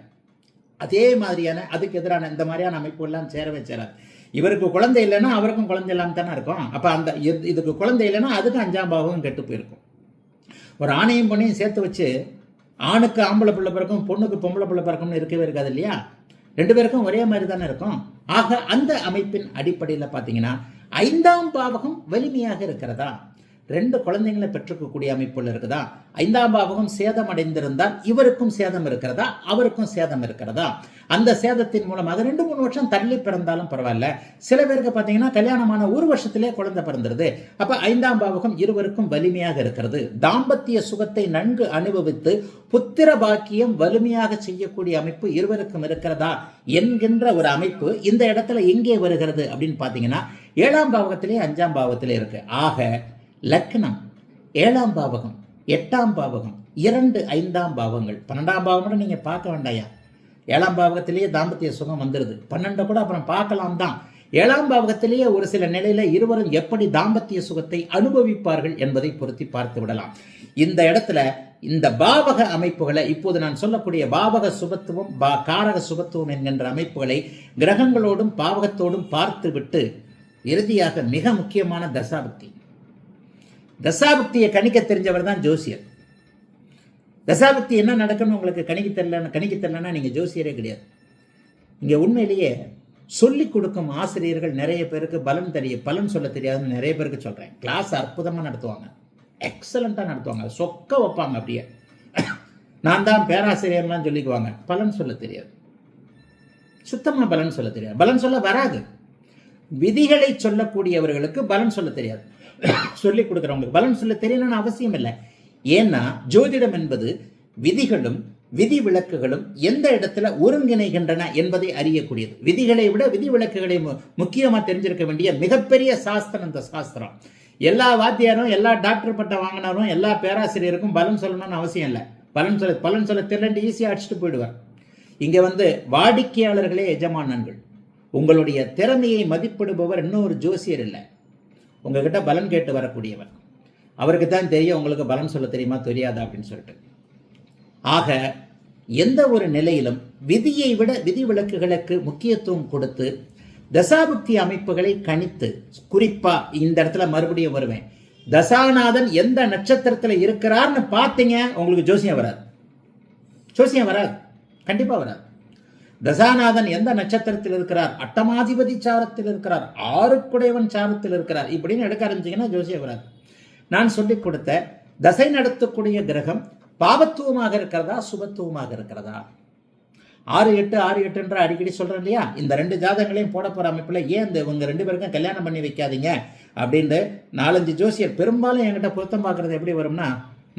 அதே மாதிரியான அதுக்கு எதிரான இந்த மாதிரியான அமைப்புகள்லாம் சேரவே சேராது. இவருக்கு குழந்தை இல்லைன்னா அவருக்கும் குழந்தை இல்லாமல் தானே இருக்கும். அப்போ அந்த இதுக்கு குழந்தை இல்லைன்னா அதுக்கு 5ஆம் பாவகம் கெட்டு போயிருக்கும். ஒரு ஆணையும் பொண்ணையும் சேர்த்து வச்சு ஆணுக்கு ஆம்பளை பிள்ளை பிறக்கும் பொண்ணுக்கு பொம்பளை பிள்ளை பிறக்கும்னு இருக்கவே இருக்காது இல்லையா, 2 பேருக்கும் ஒரே மாதிரி தானே இருக்கும். ஆக அந்த அமைப்பின் அடிப்படையில் பார்த்தீங்கன்னா 5ஆம் பாவகம் வலிமையாக இருக்கிறதா, 2 குழந்தைங்களை பெற்றுக்கக்கூடிய அமைப்புகள் இருக்குதா, 5ஆம் பாவகம் சேதம் அடைந்திருந்தால் இவருக்கும் சேதம் இருக்கிறதா அவருக்கும் சேதம் இருக்கிறதா, அந்த சேதத்தின் மூலமாக 2-3 வருஷம் தள்ளி பிறந்தாலும் பரவாயில்ல. சில பேருக்கு பார்த்தீங்கன்னா கல்யாணமான 1 வருஷத்திலே குழந்தை பிறந்துருது. அப்ப 5ஆம் பாவகம் இருவருக்கும் வலிமையாக இருக்கிறது. தாம்பத்திய சுகத்தை நன்கு அனுபவித்து புத்திர பாக்கியம் வலிமையாக செய்யக்கூடிய அமைப்பு இருவருக்கும் இருக்கிறதா என்கின்ற ஒரு அமைப்பு இந்த இடத்துல எங்கே வருகிறது அப்படின்னு பார்த்தீங்கன்னா 7ஆம் பாவகத்திலே 5ஆம் பாவத்திலே இருக்கு. ஆக லக்னம் 7ஆம் பாவகம் 8ஆம் பாவகம் 2 5ஆம் பாவங்கள் 12ஆம் பாவம் நீங்க பார்க்க வேண்டாயா, 7ஆம் பாவகத்திலேயே தாம்பத்திய சுகம் வந்துருது. 12 கூட அப்புறம் பார்க்கலாம் தான். 7ஆம் பாவகத்திலேயே ஒரு சில நிலையில இருவரும் எப்படி தாம்பத்திய சுகத்தை அனுபவிப்பார்கள் என்பதை பொருத்தி பார்த்து விடலாம். இந்த இடத்துல இந்த பாவக அமைப்புகளை இப்போது நான் சொல்லக்கூடிய பாவக சுபத்துவம் காரக சுபத்துவம் என்கின்ற அமைப்புகளை கிரகங்களோடும் பாவகத்தோடும் பார்த்து விட்டு இறுதியாக மிக முக்கியமான தசாபக்தி. தசாபக்தியை கணிக்க தெரிஞ்சவர் தான் ஜோசியர். தசாபக்தி என்ன நடக்கும்னு உங்களுக்கு கணிக்க தெரியலன்னா நீங்க ஜோசியரே கிடையாது. இங்க உண்மையிலேயே சொல்லிக் கொடுக்கும் ஆசிரியர்கள் நிறைய பேருக்கு பலன் சொல்ல தெரியாதுன்னு நிறைய பேருக்கு சொல்றேன். கிளாஸ் அற்புதமா நடத்துவாங்க, எக்ஸலண்டா நடத்துவாங்க, சொக்க வைப்பாங்க. அப்படியே நான் தான் பேராசிரியர்லாம் சொல்லிக்குவாங்க, பலன் சொல்ல தெரியாது, சுத்தமா பலன் சொல்ல தெரியாது, பலன் சொல்ல வராது. விதிகளை சொல்லக்கூடியவர்களுக்கு பலன் சொல்ல தெரியாது, சொல்லிக் கொடுக்குறவங்களுக்கு பலன் சொல்ல தெரியணும்னு அவசியம் இல்லை. ஏன்னா ஜோதிடம் என்பது விதிகளும் விதி விளக்குகளும் எந்த இடத்துல ஒருங்கிணைகின்றன என்பதை அறியக்கூடியது. விதிகளை விட விதி விளக்குகளை முக்கியமா தெரிஞ்சிருக்க வேண்டிய மிகப்பெரிய சாஸ்திரம் இந்த சாஸ்திரம். எல்லா வாத்தியாரும் எல்லா டாக்டர் பட்டம் வாங்கினாரும் எல்லா பேராசிரியருக்கும் பலன் சொல்லணும்னு அவசியம் இல்லை. பலன் சொல்ல தெரியல ஈஸியாக அடிச்சுட்டு போயிடுவார். இங்க வாடிக்கையாளர்களே எஜமானன்கள். உங்களுடைய திறமையை மதிப்பிடுபவர் இன்னொரு ஜோசியர் இல்லை, உங்ககிட்ட பலன் கேட்டு வரக்கூடியவர். அவருக்கு தான் தெரியும் உங்களுக்கு பலன் சொல்ல தெரியுமா தெரியாதா அப்படின்னு சொல்லிட்டு. ஆக எந்த ஒரு நிலையிலும் விதியை விட விதி விலக்குகளுக்கு முக்கியத்துவம் கொடுத்து தசாபுக்தி அமைப்புகளை கணித்து, குறிப்பா இந்த இடத்துல மறுபடியும் வருவேன், தசாநாதன் எந்த நட்சத்திரத்தில் இருக்கிறார்னு பார்த்தீங்க, உங்களுக்கு ஜோசியம் வராது. ஜோசியம் வராது, கண்டிப்பா வராது. தசாநாதன் எந்த நட்சத்திரத்தில் இருக்கிறார், அட்டமாதிபதி சாரத்தில் இருக்கிறார், ஆறுக்குடையவன் சாரத்தில் இருக்கிறார், இப்படின்னு எடுக்க ஆரம்பிச்சீங்கன்னா ஜோசியம் வராது. நான் சொல்லிக் கொடுத்த தசை நடத்தக்கூடிய கிரகம் பாபத்துவமாக இருக்கிறதா சுபத்துவமாக இருக்கிறதா, 6-8 6-8 அடிக்கடி சொல்றேன் இல்லையா, இந்த 2 ஜாதகங்களையும் போட போற அமைப்புல ஏன் இந்த இவங்க 2 பேருக்கும் கல்யாணம் பண்ணி வைக்காதீங்க அப்படின்னு 4-5 ஜோசியர் பெரும்பாலும் என்கிட்ட பொருத்தம் பார்க்கறது எப்படி வரும்னா,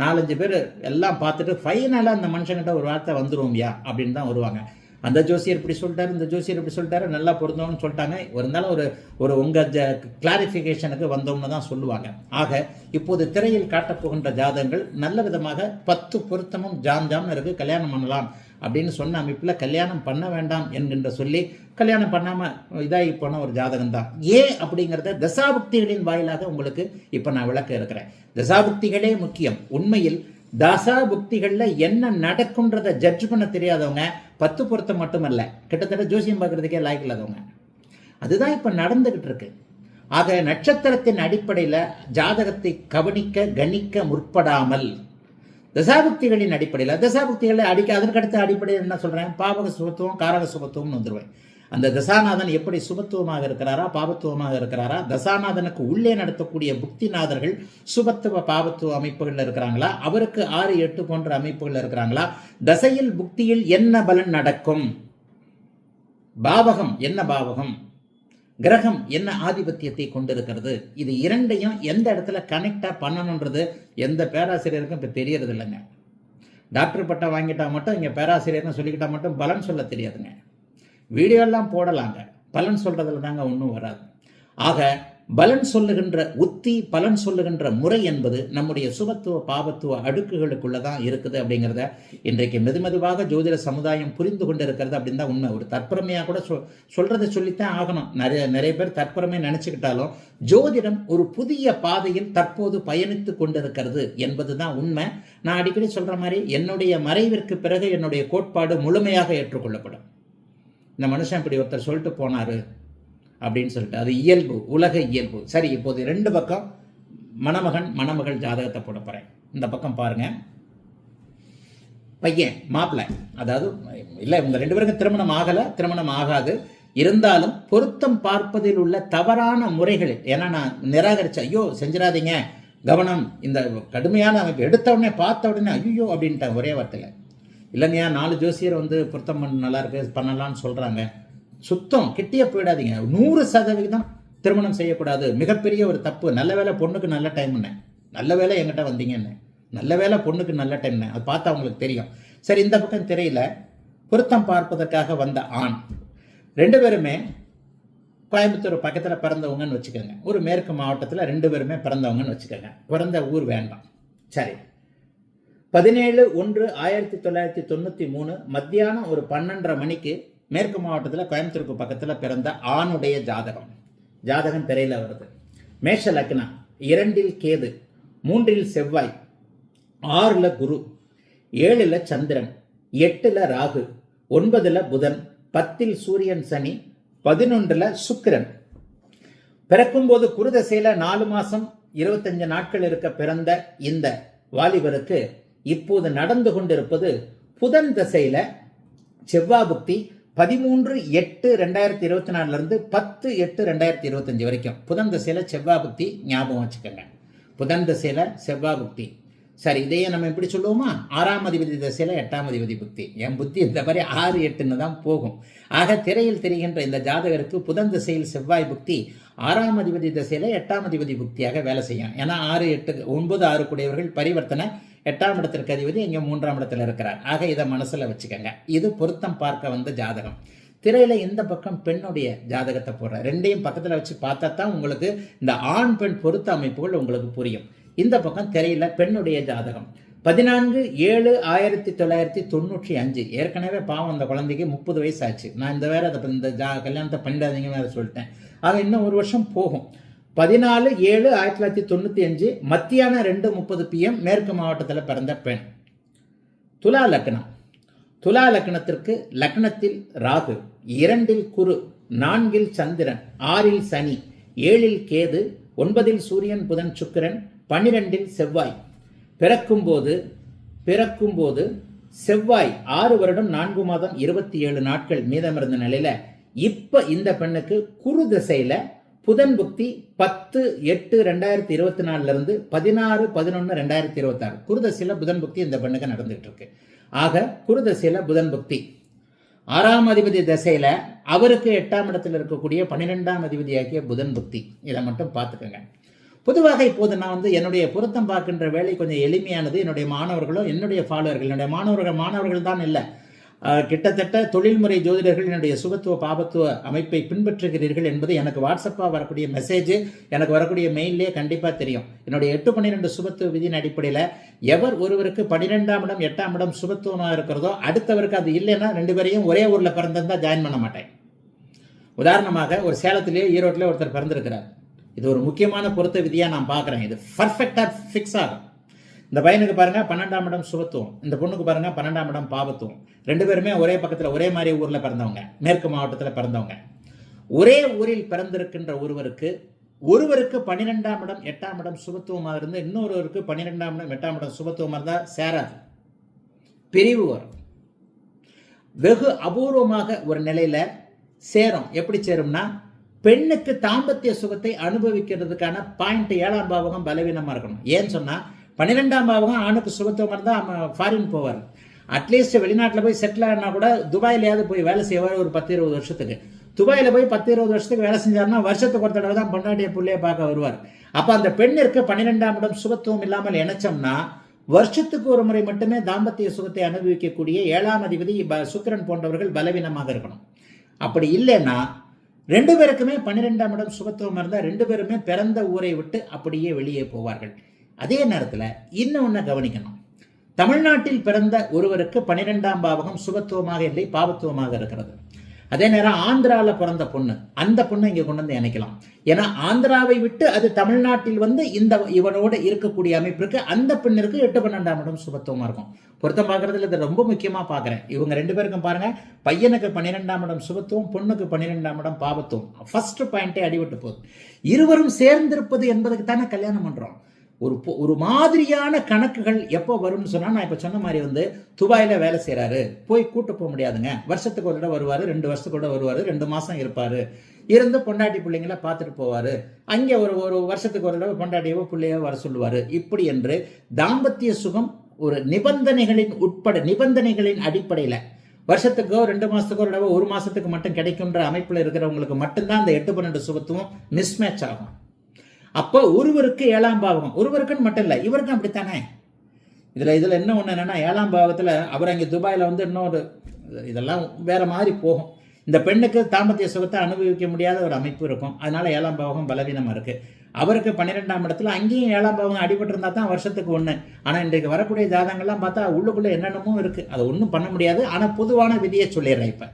4-5 பேர் எல்லாம் பார்த்துட்டு ஃபைனலாக அந்த மனுஷங்கிட்ட ஒரு வார்த்தை வந்துருவோம்யா அப்படின்னு தான் வருவாங்க. அந்த ஜோசியர் இப்படி சொல்லிட்டாரு, இந்த ஜோசியர் இப்படி சொல்லிட்டாரு, நல்லா பொருந்தோம்னு சொல்லிட்டாங்க. இருந்தாலும் ஒரு உங்கள் கிளாரிஃபிகேஷனுக்கு வந்தோம்னு தான் சொல்லுவாங்க. ஆக இப்போது திரையில் காட்டப்போகின்ற ஜாதகங்கள் நல்ல விதமாக 10 பொருத்தமும் ஜாம்னு இருக்கு, கல்யாணம் பண்ணலாம் அப்படின்னு சொன்ன அமைப்பில் கல்யாணம் பண்ண வேண்டாம் என்கின்ற சொல்லி கல்யாணம் பண்ணாமல் இதாகி போன ஒரு ஜாதகம் தான். ஏன் அப்படிங்கிறத தசாபுக்திகளின் வாயிலாக உங்களுக்கு இப்போ நான் விளக்க இருக்கிறேன். தசாபுக்திகளே முக்கியம். உண்மையில் தசாபுக்திகளில் என்ன நடக்கும்ன்றதை ஜட்ஜ் பண்ண தெரியாதவங்க 10 பொருத்தம் மட்டுமல்ல, கிட்டத்தட்ட ஜோசியம் பார்க்கறதுக்கே லாய்க்கில்லாதவங்க. அதுதான் இப்போ நடந்துகிட்டு இருக்கு. ஆக நட்சத்திரத்தின் அடிப்படையில் ஜாதகத்தை கணிக்க முற்படாமல் தசாபுக்திகளின் அடிப்படையில், தசாபுக்திகளை அதற்கடுத்த அடிப்படையில் என்ன சொல்கிறேன், பாவக சுபத்துவம் காரக சுபத்துவம்னு வந்துடுவேன். அந்த தசாநாதன் எப்படி சுபத்துவமாக இருக்கிறாரா பாபத்துவமாக இருக்கிறாரா, தசாநாதனுக்கு உள்ளே நடத்தக்கூடிய புக்திநாதர்கள் சுபத்துவ பாபத்துவ அமைப்புகள் இருக்கிறாங்களா, அவருக்கு 6-8 போன்ற அமைப்புகள் இருக்கிறாங்களா, தசையில் புக்தியில் என்ன பலன் நடக்கும், பாவகம் என்ன பாவகம், கிரகம் என்ன ஆதிபத்தியத்தை கொண்டிருக்கிறது, இது இரண்டையும் எந்த இடத்துல கனெக்டா பண்ணணுன்றது எந்த பேராசிரியருக்கும் இப்போ தெரியறது இல்லைங்க. டாக்டர் பட்டம் வாங்கிட்டா மட்டும் இங்கே பேராசிரியர்னு சொல்லிக்கிட்டா மட்டும் பலன் சொல்ல தெரியாதுங்க. வீடியோ எல்லாம் போடலாங்க, பலன் சொல்றதுல தாங்க ஒன்றும் வராது. ஆக பலன் சொல்லுகின்ற உத்தி, பலன் சொல்லுகின்ற முறை என்பது நம்முடைய சுபத்துவ பாபத்துவ அடுக்குகளுக்குள்ள தான் இருக்குது அப்படிங்கிறத இன்றைக்கு மெதுமெதுவாக ஜோதிட சமுதாயம் புரிந்து கொண்டு இருக்கிறது அப்படின்னு தான் உண்மை. ஒரு தற்பெருமையாக கூட சொல்றதை சொல்லித்தான் ஆகணும். நிறைய பேர் தற்பெருமை நினைச்சுக்கிட்டாலும் ஜோதிடம் ஒரு புதிய பாதையில் தற்போது பயணித்து கொண்டிருக்கிறது என்பது தான் உண்மை. நான் அடிக்கடி சொல்ற மாதிரி என்னுடைய மறைவிற்கு பிறகு என்னுடைய கோட்பாடு முழுமையாக ஏற்றுக்கொள்ளப்படும். இந்த மனுஷன் இப்படி ஒருத்தர் சொல்லிட்டு போனாரு அப்படின்னு சொல்லிட்டு, அது இயல்பு, உலக இயல்பு. சரி, இப்போது 2 பக்கம் மணமகன் மணமகள் ஜாதகத்தை போட போறேன். இந்த பக்கம் பாருங்க, பையன் மாப்பிள்ளை, அதாவது இல்லை இவங்க 2 பேருக்கும் திருமணம் ஆகலை, திருமணம் ஆகாது. இருந்தாலும் பொருத்தம் பார்ப்பதில் உள்ள தவறான முறைகள், ஏன்னா நான் நிராகரிச்சேன், ஐயோ செஞ்சிடாதீங்க, கவனம், இந்த கடுமையான அமைப்பு எடுத்த உடனே பார்த்த உடனே ஐயோ அப்படின்ட்டேன் ஒரே வார்த்தையில். இல்லைங்கய்யா 4 ஜோசியர் திருத்தம் நல்லா இருக்கு பண்ணலான்னு சொல்றாங்க, சுத்தம் கிட்டியே போயிடாதீங்க. 100% திருமணம் செய்யக்கூடாது, மிகப்பெரிய ஒரு தப்பு. நல்ல வேலை பொண்ணுக்கு நல்ல டைம்னு, நல்ல வேலை என்கிட்ட வந்தீங்கன்னு, நல்ல வேலை பொண்ணுக்கு நல்ல டைம்னு, அது பார்த்தா அவங்களுக்கு தெரியும். சரி, இந்த பக்கம் திரையில பொருத்தம் பார்ப்பதற்காக வந்த ஆண் 2 பேருமே கோயம்புத்தூர் பக்கத்தில் பிறந்தவங்கன்னு வச்சுக்கோங்க. ஒரு மேற்கு மாவட்டத்தில் 2 பேருமே பிறந்தவங்கன்னு வச்சுக்கோங்க. பிறந்த ஊர் வேண்டாம். சரி, 17/1/1993 மத்தியானம் ஒரு 12:30 மணிக்கு மேற்கு மாவட்டத்தில் கோயம்புத்தூருக்கு பக்கத்தில் பிறந்த ஆணுடைய ஜாதகம் திரையில வருது. மேஷ லக்னம், 2 கேது, 3 செவ்வாய், 6 குரு, 7 சந்திரன், 8 ராகு, 9 புதன், 10 சூரியன் சனி, 11 சுக்கிரன். பிறக்கும்போது குருதசையில 4 மாசம் 25 நாட்கள் இருக்க பிறந்த இந்த வாலிபருக்கு இப்போது நடந்து கொண்டிருப்பது புதன் தசையில செவ்வாய் புக்தி 13/8/2024 இருந்து 10/8/2025 வரைக்கும் புதன் தசையில செவ்வாய் புக்தி. ஞாபகம் வச்சுக்கோங்க, புதன் தசையில செவ்வாய் புக்தி. சரி, இதையே நம்ம எப்படி சொல்லுவோமா, 6ஆம் அதிபதி தசையில 8ஆம் அதிபதி புக்தி. என் புத்தி இந்த மாதிரி 6-8ன்னு தான் போகும். ஆக திரையில் தெரிகின்ற இந்த ஜாதகருக்கு புதன் திசையில் செவ்வாய் புக்தி 6ஆம் அதிபதி திசையில 8ஆம் அதிபதி புக்தியாக வேலை செய்யும். ஏன்னா 6, 8, 9, 6 கூடியவர்கள் பரிவர்த்தனை 8ஆம் இடத்திற்கு அதிபதி இங்கே 3ஆம் இடத்துல இருக்கிறார். ஆக இதை மனசுல வச்சுக்கோங்க. இது பொருத்தம் பார்க்க வந்த ஜாதகம். திரையில இந்த பக்கம் பெண்ணுடைய ஜாதகத்தை போடுற 2ஐயும் பக்கத்துல வச்சு பார்த்தா தான் உங்களுக்கு இந்த ஆண் பெண் பொருத்த அமைப்புகள் உங்களுக்கு புரியும். இந்த பக்கம் திரையில பெண்ணுடைய ஜாதகம் 14/7/1995. ஏற்கனவே பாவம் அந்த குழந்தைக்கு 30 வயசு ஆச்சு. நான் இந்த வேற இந்த கல்யாணத்தை பண்ணிடாதீங்க வேற சொல்லிட்டேன். ஆக இன்னும் 1 வருஷம் போகும். 14/7/1995 மத்தியானம் 2:30 PM மேற்கு மாவட்டத்தில் பிறந்த பெண். துலா லக்னம். துலா லக்னத்திற்கு லக்னத்தில் ராகு, 2 குரு, 4 சந்திரன், 6 சனி, 7 கேது, 9 சூரியன் புதன் சுக்கிரன், 12 செவ்வாய். பிறக்கும்போது செவ்வாய் 6 வருடம் 4 மாதம் 27 நாட்கள் மீதமிருந்த நிலையில இப்ப இந்த பெண்ணுக்கு குரு திசையில புதன் புக்தி 10/8/2024 இருந்து 16/11/2026 குருதசையில புதன் புக்தி இந்த பெண்ணுக்கு நடந்துட்டு இருக்கு. ஆக குருதசையில புதன் புக்தி 6ஆம் அதிபதி தசையில அவருக்கு 8ஆம் இடத்துல இருக்கக்கூடிய 12ஆம் அதிபதியாகிய புதன் புக்தி. இதை மட்டும் பார்த்துக்கோங்க. பொதுவாக இப்போது நான் என்னுடைய பொருத்தம் பார்க்கின்ற வேலை கொஞ்சம் எளிமையானது. என்னுடைய மாணவர்களும் என்னுடைய ஃபாலோவர்கள், என்னுடைய மாணவர்கள் தான் இல்லை, கிட்டத்தட்ட தொழில்முறை ஜோதிடர்கள் என்னுடைய சுபத்துவ பாபத்துவ அமைப்பை பின்பற்றுகிறீர்கள் என்பது எனக்கு வாட்ஸ்அப்பாக வரக்கூடிய மெசேஜ், எனக்கு வரக்கூடிய மெயிலே கண்டிப்பாக தெரியும். என்னுடைய 8-12 சுபத்துவ விதியின் அடிப்படையில் எவர் ஒருவருக்கு 12ஆம் இடம் 8ஆம் இடம் சுபத்துவமாக இருக்கிறதோ அடுத்தவருக்கு அது இல்லைன்னா 2 பேரையும் ஒரே ஊரில் பிறந்திருந்தால் ஜாயின் பண்ண மாட்டேன். உதாரணமாக ஒரு சேலத்திலேயே ஈரோட்டிலே ஒருத்தர் பிறந்திருக்கிறார். இது ஒரு முக்கியமான பொருத்த விதியாக நான் பார்க்குறேன். இது பர்ஃபெக்டாக ஃபிக்ஸ் ஆகும். இந்த பையனுக்கு பாருங்க 12ஆம் இடம் சுபத்துவம், இந்த பொண்ணுக்கு பாருங்க 12ஆம் இடம் பாபத்துவம். 2 பேருமே ஒரே பக்கத்தில் ஒரே மாதிரி ஊரில் பிறந்தவங்க, மேற்கு மாவட்டத்தில் பிறந்தவங்க. ஒரே ஊரில் பிறந்திருக்கின்ற ஒருவருக்கு 12ஆம் இடம் 8ஆம் இடம் சுபத்துவமாக இருந்து இன்னொருவருக்கு 12ஆம் இடம் 8ஆம் இடம் சுபத்துவமாக இருந்தால் சேராது, பிரிவு வரும். வெகு அபூர்வமாக ஒரு நிலையில சேரும். எப்படி சேரும்னா, பெண்ணுக்கு தாம்பத்திய சுகத்தை அனுபவிக்கிறதுக்கான பாயிண்ட் 7ஆம் பாவகம் பலவீனமா இருக்கணும். ஏன்னு சொன்னா 12ஆம் பாவகம் ஆணுக்கு சுகத்துவம் இருந்தால் அவன் ஃபாரின் போவார். அட்லீஸ்ட் வெளிநாட்டில் போய் செட்டில் ஆனால் கூட துபாயிலையாவது போய் வேலை செய்வார் ஒரு 10-20 வருஷத்துக்கு. துபாயில் போய் 10-20 வருஷத்துக்கு வேலை செஞ்சாருன்னா வருஷத்துக்கு ஒரு தடவை தான் பொண்டாட்டிய பிள்ளைய பார்க்க வருவார். அப்போ அந்த பெண்ணிற்கு 12ஆம் இடம் சுகத்துவம் இல்லாமல் இணைச்சோம்னா வருஷத்துக்கு ஒரு முறை மட்டுமே தாம்பத்திய சுகத்தை அனுபவிக்கக்கூடிய 7ஆம் அதிபதி சுக்கிரன் போன்றவர்கள் பலவீனமாக இருக்கணும். அப்படி இல்லைன்னா 2 பேருக்குமே 12ஆம் இடம் சுபத்துவம் இருந்தால் 2 பேருமே பிறந்த ஊரை விட்டு அப்படியே வெளியே போவார்கள். அதே நேரத்தில் இன்னொன்று கவனிக்கணும். தமிழ்நாட்டில் பிறந்த ஒருவருக்கு 12ஆம் பாவகம் சுபத்துவமாக இல்லை, பாவத்துவமாக இருக்கிறது. அதே நேரம் ஆந்திராவில் பிறந்த பொண்ணு, அந்த பொண்ணு இங்கே கொண்டு வந்து இணைக்கலாம். ஏன்னா ஆந்திராவை விட்டு அது தமிழ்நாட்டில் இவனோடு இருக்கக்கூடிய அமைப்பிற்கு அந்த பெண்ணிற்கு 8-12ஆம் இடம் சுபத்துவமாக இருக்கும். பொருத்தம் பார்க்கறதுல இது ரொம்ப முக்கியமாக பார்க்குறேன். இவங்க 2 பேருக்கும் பாருங்க, பையனுக்கு 12ஆம் இடம் சுபத்துவம், பொண்ணுக்கு 12ஆம் இடம் பாவத்துவம். ஃபர்ஸ்ட் பாயிண்டே அடிபட்டு போகுது. இருவரும் சேர்ந்திருப்பது என்பதுக்கு தானே கல்யாணம் பண்றோம். ஒரு மாதிரியான கணக்குகள் எப்போ வரும்னு சொன்னா, நான் இப்போ சொன்ன மாதிரி துபாயில வேலை செய்யறாரு, போய் கூட்டு போக முடியாதுங்க. வருஷத்துக்கு ஒரு தடவை வருவாரு, 2 வருஷத்துக்கு கூட வருவாரு, 2 மாசம் இருப்பாரு, இருந்து பொண்டாட்டி பிள்ளைங்கள பார்த்துட்டு போவாரு. அங்கே ஒரு வருஷத்துக்கு ஒரு தடவை பொண்டாட்டியவோ பிள்ளையோ வர சொல்லுவாரு. இப்படி என்று தாம்பத்திய சுகம் ஒரு நிபந்தனைகளின் அடிப்படையில் வருஷத்துக்கோ 2 மாசத்துக்கோ ஒரு தடவை 1 மாசத்துக்கு மட்டும் கிடைக்கும்ன்ற அமைப்புல இருக்கிறவங்களுக்கு மட்டும்தான் அந்த 8-12 சுபத்துவம் மிஸ்மேட்ச் ஆகும். அப்போ ஒருவருக்கு 7ஆம் பாவகம், ஒருவருக்குன்னு மட்டும் இல்லை, இவருக்கும் அப்படித்தானே. இதுல என்ன ஒண்ணு என்னன்னா, 7ஆம் பாவத்துல அவர் அங்கே துபாயில இன்னொரு இதெல்லாம் வேற மாதிரி போகும். இந்த பெண்ணுக்கு தாம்பத்திய சுகத்தை அனுபவிக்க முடியாத ஒரு அமைப்பு இருக்கும். அதனால 7ஆம் பாவகம் பலவீனமா இருக்கு. அவருக்கு 12ஆம் இடத்துல அங்கேயும் 7ஆம் பாவகம் அடிபட்டு இருந்தா தான் வருஷத்துக்கு 1. ஆனா இன்றைக்கு வரக்கூடிய ஜாதகங்கள்லாம் பார்த்தா உள்ளுக்குள்ள என்னென்னமோ இருக்கு, அதை ஒன்றும் பண்ண முடியாது. ஆனா பொதுவான விதியை சொல்லிடுறேன். இப்ப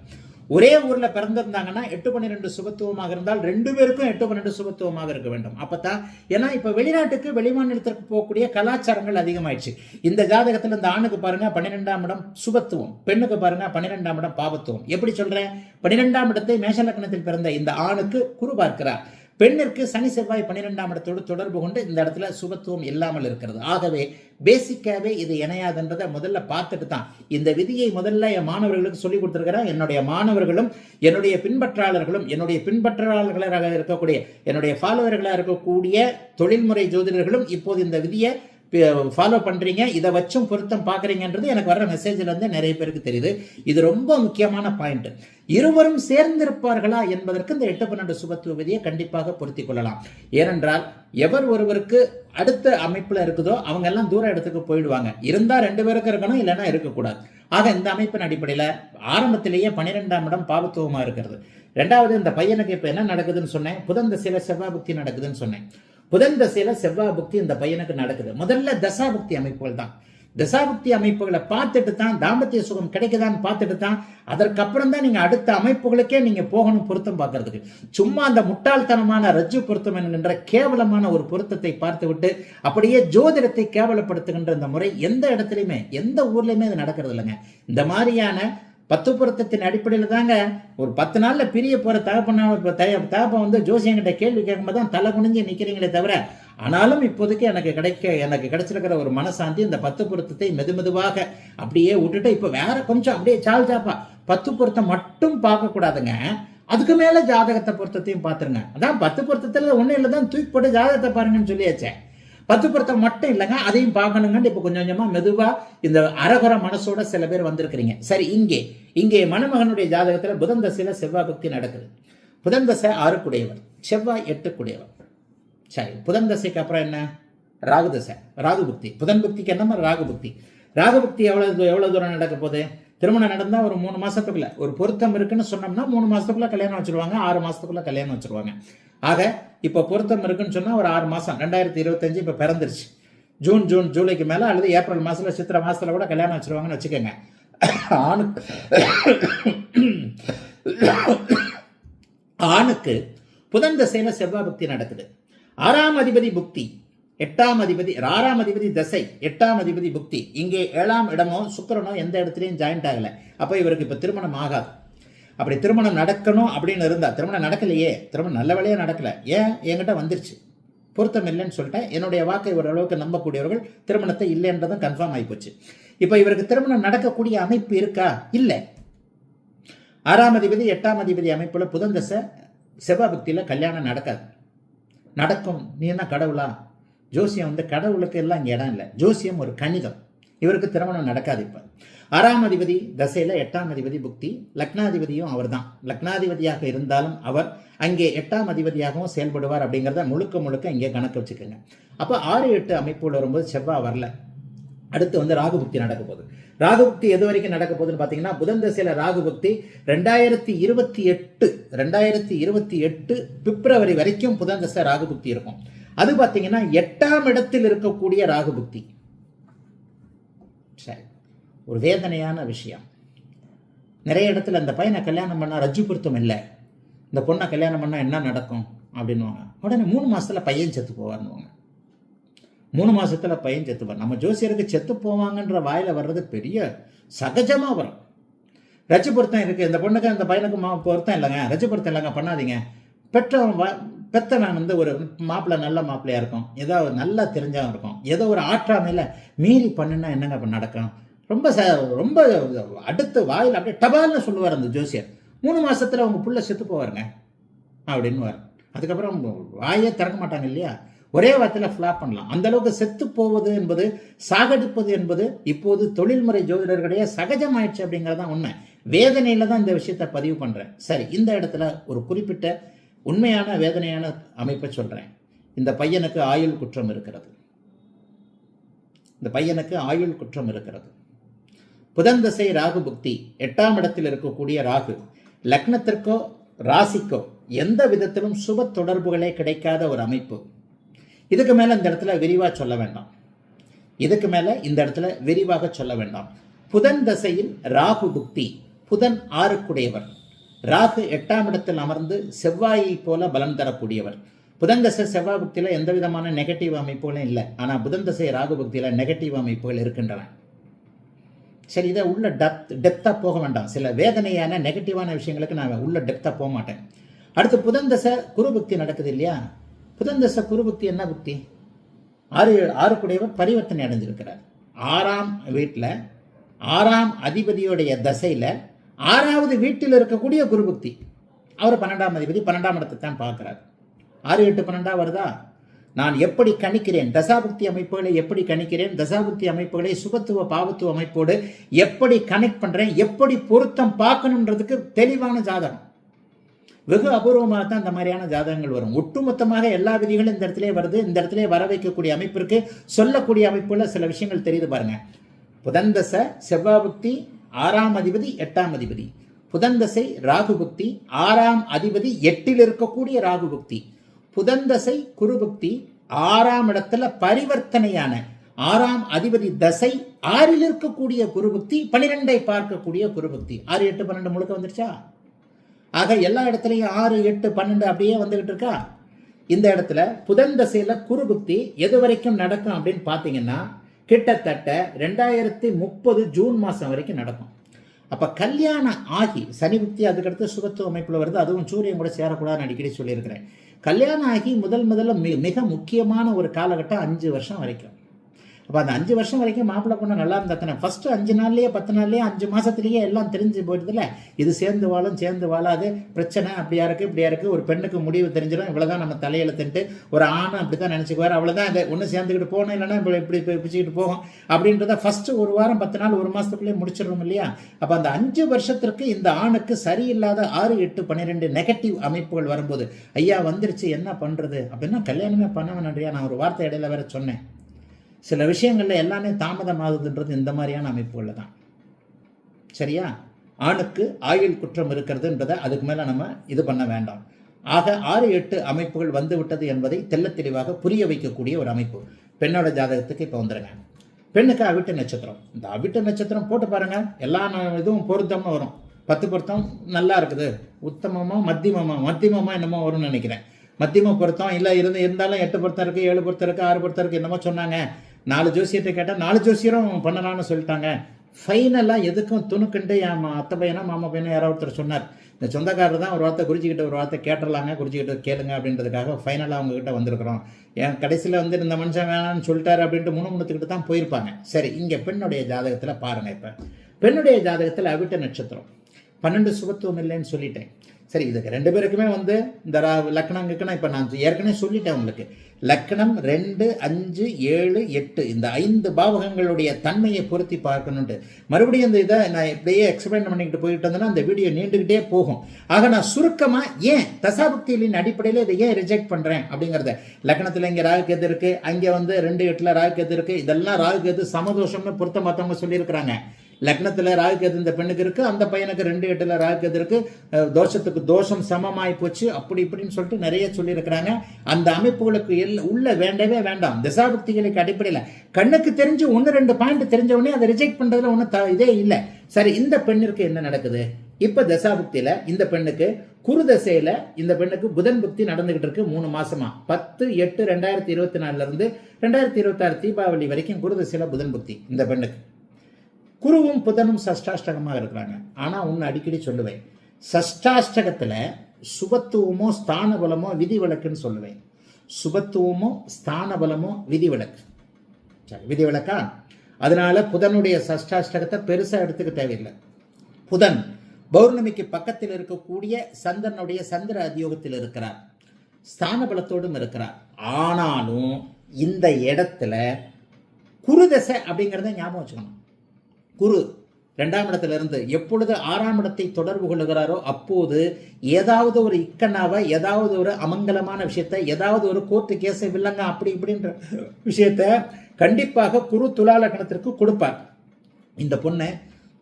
ஒரே ஊர்ல பிறந்திருந்தாங்கன்னா 8-12 சுபத்துவமாக இருந்தால் 2 பேருக்கும் 8-12 சுபத்துவமாக இருக்க வேண்டும். அப்பதான், ஏன்னா இப்ப வெளிநாட்டுக்கு வெளிமாநிலத்திற்கு போகக்கூடிய கலாச்சாரங்கள் அதிகமாயிடுச்சு. இந்த ஜாதகத்துல இந்த ஆணுக்கு பாருங்க 12ஆம் இடம் சுபத்துவம், பெண்ணுக்கு பாருங்க 12ஆம் இடம் பாவத்துவம். எப்படி சொல்றேன்? 12ஆம் இடத்தை மேஷ லக்னத்தில் பிறந்த இந்த ஆணுக்கு குரு பார்க்கிறார், பெண்ணிற்கு சனி செவ்வாய் 12ஆம் இடத்தோடு தொடர்பு கொண்டு இந்த இடத்துல சுபத்துவம் இல்லாமல் இருக்கிறது. ஆகவே பேசிக்காவே இது இணையாதுன்றதை முதல்ல பார்த்துட்டு தான் இந்த விதியை முதல்ல என் மாணவர்களுக்கு சொல்லி கொடுத்துருக்கிறேன். என்னுடைய மாணவர்களும் என்னுடைய பின்பற்றாளர்களாக இருக்கக்கூடிய என்னுடைய ஃபாலோவர்களாக இருக்கக்கூடிய தொழில்முறை ஜோதிடர்களும் இப்போது இந்த விதியை ஃபாலோ பண்றீங்க, இதை வச்சும் பொருத்தம் பார்க்குறீங்கன்றது எனக்கு வர்ற மெசேஜ்ல இருந்து நிறைய பேருக்கு தெரியுது. இது ரொம்ப முக்கியமான பாயிண்ட். இருவரும் சேர்ந்திருப்பார்களா என்பதற்கு இந்த 8-12 சுபத்துவ விதியை கண்டிப்பாக பொருத்திக் கொள்ளலாம். ஏனென்றால் எவர் ஒருவருக்கு அடுத்த அமைப்புல இருக்குதோ அவங்க எல்லாம் தூர இடத்துக்கு போயிடுவாங்க. இருந்தா 2 பேருக்கு இருக்கணும், இல்லைன்னா இருக்கக்கூடாது. ஆக இந்த அமைப்பின் அடிப்படையில் ஆரம்பத்திலேயே 12ஆம் இடம் பாவத்துவமா இருக்கிறது. 2வது, இந்த பையனுக்கு இப்ப என்ன நடக்குதுன்னு சொன்னேன், புதன் திசையில செவ்வாய் புக்தி நடக்குதுன்னு சொன்னேன். புதன் தசையில செவ்வாய் புக்தி இந்த பையனுக்கு நடக்குது. முதல்ல தசாபுக்தி அமைப்புகள் தான். தசாபுக்தி அமைப்புகளை பார்த்துட்டு தான் தாம்பத்திய சுகம் கிடைக்குதான்னு பார்த்துட்டு தான் அதற்கப்புறம் தான் நீங்க அடுத்த அமைப்புகளுக்கே நீங்க போகணும் பொருத்தம் பார்க்கறதுக்கு. சும்மா அந்த முட்டாள்தனமான ரஜ்ஜு பொருத்தம் என்கின்ற கேவலமான ஒரு பொருத்தத்தை பார்த்து விட்டு அப்படியே ஜோதிடத்தை கேவலப்படுத்துகின்ற இந்த முறை எந்த இடத்துலையுமே எந்த ஊர்லயுமே இது நடக்கிறது இல்லைங்க. இந்த மாதிரியான 10 பொருத்தத்தின் அடிப்படையில் தாங்க ஒரு 10 நாள்ல பிரிய போற தகப்பன் வந்து ஜோசியங்கிட்ட கேள்வி கேட்கும்போது தான் தலை குனிஞ்சு நிக்கிறீங்களே தவிர, ஆனாலும் இப்போதைக்கு எனக்கு கிடைச்சிருக்கிற ஒரு மனசாந்தி இந்த 10 பொருத்தத்தை மெதுவாக அப்படியே விட்டுட்டு இப்ப வேற கொஞ்சம் அப்படியே சாப்பா 10 பொருத்தம் மட்டும் பார்க்க கூடாதுங்க. அதுக்கு மேல ஜாதகத்தை பொருத்தத்தையும் பார்த்துருங்க. அதான் 10 பொருத்தத்துல ஒண்ணு இல்லதான் தூக்கி போட்டு ஜாதகத்தை பாருங்கன்னு சொல்லியாச்சே. 10 பொருத்தம் மட்டும் இல்லைங்க, அதையும் பார்க்கணுங்கன்னு இப்ப கொஞ்சம் கொஞ்சமா மெதுவா இந்த அரகுர மனசோட சில பேர் வந்திருக்கிறீங்க. சரி, இங்கே மணமகனுடைய ஜாதகத்துல புதன் தசையில செவ்வாய் புக்தி நடக்குது. புதன் தசை 6 குடையவர், செவ்வாய் 8 குடையவர். சரி, புதன் தசைக்கு அப்புறம் என்ன? ராகு தசை, ராகு புக்தி. புதன் புக்திக்கு என்ன மாதிரி ராகு புக்தி. ராகு புக்தி எவ்வளவு தூரம் நடக்க போகுது? திருமணம் நடந்தா ஒரு 3 மாசத்துக்குள்ள, ஒரு பொருத்தம் இருக்குன்னு சொன்னோம்னா 3 மாசத்துக்குள்ள கல்யாணம் வச்சிருவாங்க, 6 மாசத்துக்குள்ள கல்யாணம் வச்சிருவாங்க. ஆக இப்ப பொருத்தம் இருக்குன்னு சொன்னா ஒரு 6 மாசம், 2025 இப்ப பிறந்துருச்சு. ஜூன் ஜூலைக்கு மேல அல்லது ஏப்ரல் மாசத்துல சித்திரை மாசத்துல கூட கல்யாணம் வச்சிருவாங்கன்னு வச்சுக்கோங்க. ஆணுக்கு புதன் தசையில செவ்வாய் புக்தி நடக்குது. 6ஆம் அதிபதி புக்தி, 8ஆம் அதிபதி 6ஆம் அதிபதி தசை, 8ஆம் அதிபதி புக்தி. இங்கே 7ஆம் இடமோ சுக்கிரனோ எந்த இடத்துலையும் ஜாயிண்ட் ஆகல. அப்ப இவருக்கு இப்ப திருமணம் ஆகாது. அப்படி திருமணம் நடக்கணும் அப்படின்னு இருந்தா, திருமணம் நடக்கலையே, திருமணம் நல்ல வேலையா நடக்கல, ஏன் என்கிட்ட வந்துருச்சு பொருத்தம் இல்லைன்னு சொல்லிட்டேன். என்னுடைய வாக்கை ஓரளவுக்கு நம்பக்கூடியவர்கள் திருமணத்தை இல்லைன்றதும் கன்ஃபார்ம் ஆகி போச்சு. இப்ப இவருக்கு திருமணம் நடக்கக்கூடிய அமைப்பு இருக்கா? இல்லை. 6ஆம் அதிபதி 8ஆம் அதிபதி அமைப்புல புதன் தசை செவ்வாய் புக்தியில கல்யாணம் நடக்காது. நடக்கும். நீ என்ன கடவுளா? ஜோசியம் வந்து கடவுளுக்கு எல்லாம் இங்கே இடம் இல்லை. ஜோசியம் ஒரு கணிதம். இவருக்கு திருமணம் நடக்காது. இப்ப 6ஆம் அதிபதி தசையில 8ஆம் அதிபதி புக்தி, லக்னாதிபதியும் அவர் தான். லக்னாதிபதியாக இருந்தாலும் அவர் அங்கே 8ஆம் அதிபதியாகவும் செயல்படுவார். அப்படிங்கிறத முழுக்க இங்கே கணக்கு வச்சுக்கோங்க. அப்ப 6, 8 அமைப்புல வரும்போது செவ்வாய் வரல. அடுத்து வந்து ராகு புக்தி நடக்க போகுது. ராகு புக்தி எது வரைக்கும் நடக்க போகுதுன்னு பாத்தீங்கன்னா, புதன் தசையில ராகு புக்தி 2028 பிப்ரவரி வரைக்கும் புதன் தசை ராகு புக்தி இருக்கும். அது பாத்தீங்கன்னா 8ஆம் இடத்தில் இருக்கக்கூடிய ராகு புக்தி. சரி, ஒரு வேதனையான விஷயம். நிறைய இடத்துல அந்த பையனை கல்யாணம் பண்ணா ரஜ்ஜு பொருத்தம் இல்லை, இந்த பொண்ணை கல்யாணம் பண்ணா என்ன நடக்கும் அப்படின்னுவாங்க. உடனே 3 மாசத்துல பையன் செத்து போவார்னுவாங்க. 3 மாசத்துல பையன் செத்து போவார். நம்ம ஜோசியருக்கு செத்து போவாங்கன்ற வாயில வர்றது பெரிய சகஜமா வரும். ரஜ்ஜு பொருத்தம் இருக்கு, இந்த பொண்ணுக்கு அந்த பையனுக்கு பொருத்தம் இல்லைங்க, ரஜ்ஜு பொருத்தம் இல்லைங்க, பண்ணாதீங்க. பெத்தவன் வந்து ஒரு மாப்பிள்ளை நல்ல மாப்பிள்ளையா இருக்கும், ஏதோ நல்லா தெரிஞ்சவன் இருக்கும், ஏதோ ஒரு ஆற்றாமையில மீறி பண்ணுன்னா என்னங்க அப்ப நடக்கும்? ரொம்ப அடுத்து வாயில் அப்படியே டபால்னு சொல்லுவார் அந்த ஜோசியர். 3 மாசத்துல உங்க புள்ள செத்து போவாருங்க அப்படின்னு. அதுக்கப்புறம் வாயே திறக்க மாட்டாங்க இல்லையா? ஒரே வார்த்தையில ஃபிளாப் பண்ணலாம். அந்த அளவுக்கு செத்து போவது என்பது, சாகடிப்பது என்பது இப்போது தொழில்முறை ஜோதிடர்களையே சகஜமாயிடுச்சு அப்படிங்கறதான் உண்மை. வேதனையில தான் இந்த விஷயத்தை பதிவு பண்றேன். சரி, இந்த இடத்துல ஒரு குறிப்பிட்ட உண்மையான வேதனையான அமைப்பை சொல்றேன். இந்த பையனுக்கு ஆயுள் குற்றம் இருக்கிறது. புதன் தசை ராகு புக்தி, 8ஆம் இடத்தில் இருக்கக்கூடிய ராகு லக்னத்திற்கோ ராசிக்கோ எந்த விதத்திலும் சுப தொடர்புகளே கிடைக்காத ஒரு அமைப்பு. இதுக்கு மேல இந்த இடத்துல விரிவாக சொல்ல வேண்டாம். புதன் தசையில் ராகு புக்தி, புதன் 6 குடையவர், ராகு 8ஆம் இடத்தில் அமர்ந்து செவ்வாயை போல பலம் தரக்கூடியவர். புதன் தசை செவ்வாய் புக்தியில எந்த விதமான நெகட்டிவ் அமைப்புகளும் இல்லை. ஆனா புதன் தசை ராகு புக்தியில நெகட்டிவ் அமைப்புகள் இருக்கின்றன. சரி, இதை உள்ள டெப்தா போக வேண்டாம். சில வேதனையான நெகட்டிவான விஷயங்களுக்கு நான் உள்ள டெப்தா போக மாட்டேன். அடுத்து புதன் தசை குரு புக்தி நடக்குது இல்லையா? புதன் தசை குரு புக்தி என்ன புக்தி? 6 குடையவர் பரிவர்த்தனை அடைஞ்சிருக்கிறார். 6ஆம் வீட்டில் 6ஆம் அதிபதியுடைய தசையில 6வது வீட்டில் இருக்கக்கூடிய குரு புக்தி. அவர் 12ஆம் அதிபதி 12ஆம் இடத்தை தான் பார்க்கிறார். 6, 8, 12 வருதா? நான் எப்படி கணிக்கிறேன், தசாபுக்தி அமைப்புகளை எப்படி கணிக்கிறேன், தசாபுக்தி அமைப்புகளை சுபத்துவ பாவத்துவ அமைப்போடு எப்படி கனெக்ட் பண்றேன், எப்படி பொருத்தம் பார்க்கணுன்றதுக்கு தெளிவான ஜாதகம். வெகு அபூர்வமாக தான் இந்த மாதிரியான ஜாதகங்கள் வரும். ஒட்டுமொத்தமாக எல்லா விதிகளும் இந்த இடத்துல வருது. இந்த இடத்துல வர வைக்கக்கூடிய அமைப்பிற்கு சொல்லக்கூடிய அமைப்புல சில விஷயங்கள் தெரியுது பாருங்க. புதன் தசை செவ்வாய் புக்தி, 6ஆம் அதிபதி 8ஆம் அதிபதி. புதன் தசை ராகு புக்தி, 6ஆம் அதிபதி 8ல் இருக்கக்கூடிய ராகு புக்தி. புதன் தசை குரு புக்தி, 6ஆம் இடத்துல பரிவர்த்தனையான 6ஆம் அதிபதி தசை 6ல் இருக்கக்கூடிய குரு புக்தி, 12ஐ பார்க்கக்கூடிய குரு புக்தி. 6, 8, 12 முழுக்க வந்துருச்சா? ஆக எல்லா இடத்துலையும் 6, 8, 12 அப்படியே வந்துகிட்டு இருக்கா? இந்த இடத்துல புதன் தசையில குரு புக்தி எது வரைக்கும் நடக்கும் அப்படின்னு பாத்தீங்கன்னா, கிட்டத்தட்ட 2030 ஜூன் மாசம் வரைக்கும் நடக்கும். அப்போ கல்யாணம் ஆகி சனி புக்தி அதுக்கடுத்து சுபத்துவ அமைப்பில் வருது, அதுவும் சூரியன் கூட சேரக்கூடாதுன்னு அடிக்கடி சொல்லியிருக்கிறேன். கல்யாணம் ஆகி முதல்ல மிக முக்கியமான ஒரு காலகட்டம் 5 வருஷம் வரைக்கும். அப்போ அந்த 5 வருஷம் வரைக்கும் மாப்பிள்ளை பொண்ணு நல்லா இருந்தா தானே. ஃபஸ்ட்டு 5 நாள்லேயே 10 நாள்லேயே 5 மாதத்துலேயே எல்லாம் தெரிஞ்சு போயிடுதுல, இது சேர்ந்து வாழும் சேர்ந்து வாழாது, பிரச்சனை அப்படியா இருக்குது இப்படியா இருக்குது. ஒரு பெண்ணுக்கு முடிவு தெரிஞ்சிடும், இவ்வளோதான் நம்ம தலையெழுத்துன்ட்டு. ஒரு ஆணும் அப்படி தான் நினச்சிக்குவார், அவ்வளோதான் இதை ஒன்று சேர்ந்துக்கிட்டு போகணும், இல்லைன்னா இப்படி பிடிச்சிக்கிட்டு போகும் அப்படின்றத ஃபஸ்ட்டு ஒரு வாரம் 10 நாள் 1 மாதத்துக்குள்ளேயே முடிச்சிடணும் இல்லையா. அப்போ அந்த 5 வருஷத்திற்கு இந்த ஆணுக்கு சரியில்லாத 6, 8, 12 நெகட்டிவ் அமைப்புகள் வரும்போது ஐயா வந்துருச்சு என்ன பண்ணுறது அப்படின்னா கல்யாணமே பண்ண வேணான்றியா. நான் ஒரு வார்த்தை இடையில வேற சொன்னேன், சில விஷயங்களில் எல்லாமே தாமதமாகுதுன்றது இந்த மாதிரியான அமைப்புகளில் தான். சரியா? ஆணுக்கு ஆயுள் குற்றம் இருக்கிறதுன்றதை அதுக்கு மேலே நம்ம இது பண்ண வேண்டாம். ஆக 6, 8 அமைப்புகள் வந்து விட்டது என்பதை தெல்ல தெளிவாக புரிய வைக்கக்கூடிய ஒரு அமைப்பு. பெண்ணோட ஜாதகத்துக்கு இப்போ வந்துடுங்க. பெண்ணுக்கு அவிட்ட நட்சத்திரம். இந்த அவிட்ட நட்சத்திரம் போட்டு பாருங்க, எல்லா இதுவும் பொருத்தம்னு வரும். 10 பொருத்தம் நல்லா இருக்குது, உத்தமமா மத்தியமமா என்னமோ வரும்னு நினைக்கிறேன். மத்தியம பொருத்தம் இல்லை இருந்தாலும் 8 பொருத்தம் இருக்குது, 7 பொருத்தம் இருக்குது, 6 பொருத்தம் இருக்குது, என்னமோ சொன்னாங்க. 4 ஜோசியத்தை கேட்டால் 4 ஜோசியரும் பண்ணலான்னு சொல்லிட்டாங்க. ஃபைனலாக எதுக்கும் துணுக்குண்டு என் அத்தை பையனா மாமா பையனா யாரோ ஒருத்தர் சொன்னார், இந்த சொந்தக்காரர் தான் ஒரு வார்த்தை குறிச்சிக்கிட்ட ஒரு வார்த்தை கேட்டுடலாங்க, குறிச்சிக்கிட்ட கேளுங்க அப்படின்றதுக்காக ஃபைனலாக அவங்ககிட்ட வந்திருக்கிறோம். என் கடைசியில் இந்த மனுஷன் வேணான்னு சொல்லிட்டாரு அப்படின்ட்டு முணுமுணுத்துக்கிட்டு தான் போயிருப்பாங்க. சரி, இங்கே பெண்ணுடைய ஜாதகத்தில் பாருங்கள். இப்போ பெண்ணுடைய ஜாதகத்தில் அவிட்ட நட்சத்திரம் 12 சுபத்துவம் இல்லைன்னு சொல்லிட்டேன். சரி, இதுக்கு 2 பேருக்குமே இந்த லக்னம் கிக்கணும். இப்போ நான் ஏற்கனவே சொல்லிட்டேன் உங்களுக்கு, லக்னம் 2, 5, 7, 8 இந்த 5 பாவகங்களுடைய தன்மையை பொருத்தி பார்க்கணுன்ட்டு மறுபடியும் இந்த இதை நான் இப்படியே எக்ஸ்பிளைன் பண்ணிக்கிட்டு போயிட்டு இருந்தேன்னா அந்த வீடியோ நீண்டுகிட்டே போகும். ஆக நான் சுருக்கமாக ஏன் தசாபுக்திகளின் அடிப்படையில் இதை ஏன் ரிஜெக்ட் பண்ணுறேன் அப்படிங்கிறத, லக்னத்தில் இங்கே ராகு கேது இருக்குது, அங்கே 2, 8 ராகு கேது இருக்குது, இதெல்லாம் ராகு கேது சமதோஷம்னு பொருத்த மற்றவங்க சொல்லியிருக்கிறாங்க. லக்னத்தில் ராகு கேது இந்த பெண்ணுக்கு இருக்குது, அந்த பையனுக்கு 2, 8 ராகு கேது இருக்குது, தோஷத்துக்கு தோஷம் சமமாய் போச்சு அப்படி இப்படின்னு சொல்லிட்டு நிறைய சொல்லியிருக்கிறாங்க. அந்த அமைப்புகளுக்கு உள்ள வேண்டவே வேண்டாம். தசாபக்திகளுக்கு அடிப்படையில் கண்ணுக்கு தெரிஞ்சு 1-2 பாயிண்ட் தெரிஞ்சவொடனே அதை ரிஜெக்ட் பண்ணுறதுல ஒன்றும் இதே இல்லை. சரி, இந்த பெண்ணிற்கு என்ன நடக்குது இப்போ தசாபுக்தியில்? இந்த பெண்ணுக்கு குரு தசையில் இந்த பெண்ணுக்கு புதன் புக்தி நடந்துகிட்டு இருக்கு 3 மாசமா. 10/8/2024 இருந்து 2026 தீபாவளி வரைக்கும் குரு தசையில் புதன் புக்தி இந்த பெண்ணுக்கு. குருவும் புதனும் சஷ்டாஷ்டகமாக இருக்கிறாங்க. ஆனால் ஒன்று அடிக்கடி சொல்லுவேன், சஷ்டாஷ்டகத்தில் சுபத்துவமோ ஸ்தான பலமோ விதி விலக்குன்னு சொல்லுவேன். சுபத்துவமோ ஸ்தான பலமோ விதி விலக்கு. சரி, விதி விலக்கா? அதனால புதனுடைய சஷ்டாஷ்டகத்தை பெருசாக எடுத்துக்க தேவையில்லை. புதன் பௌர்ணமிக்கு பக்கத்தில் இருக்கக்கூடிய சந்திரனுடைய சந்திர அதியோகத்தில் இருக்கிறார், ஸ்தான பலத்தோடும் இருக்கிறார். ஆனாலும் இந்த இடத்துல குரு தசை அப்படிங்கிறத ஞாபகம் வச்சுக்கணும். குரு 2ஆம் இடத்திலிருந்து எப்பொழுது 6ஆம் இடத்தை தொடர்பு கொள்ளுகிறாரோ அப்போது ஏதாவது ஒரு இக்கண்ணாவை, ஏதாவது ஒரு அமங்கலமான விஷயத்தை, ஏதாவது ஒரு கோர்ட்டு கேஸை வில்லங்க அப்படி இப்படின்ற விஷயத்த கண்டிப்பாக குரு துலா லக்னத்திற்கு கொடுப்பார். இந்த பொண்ணு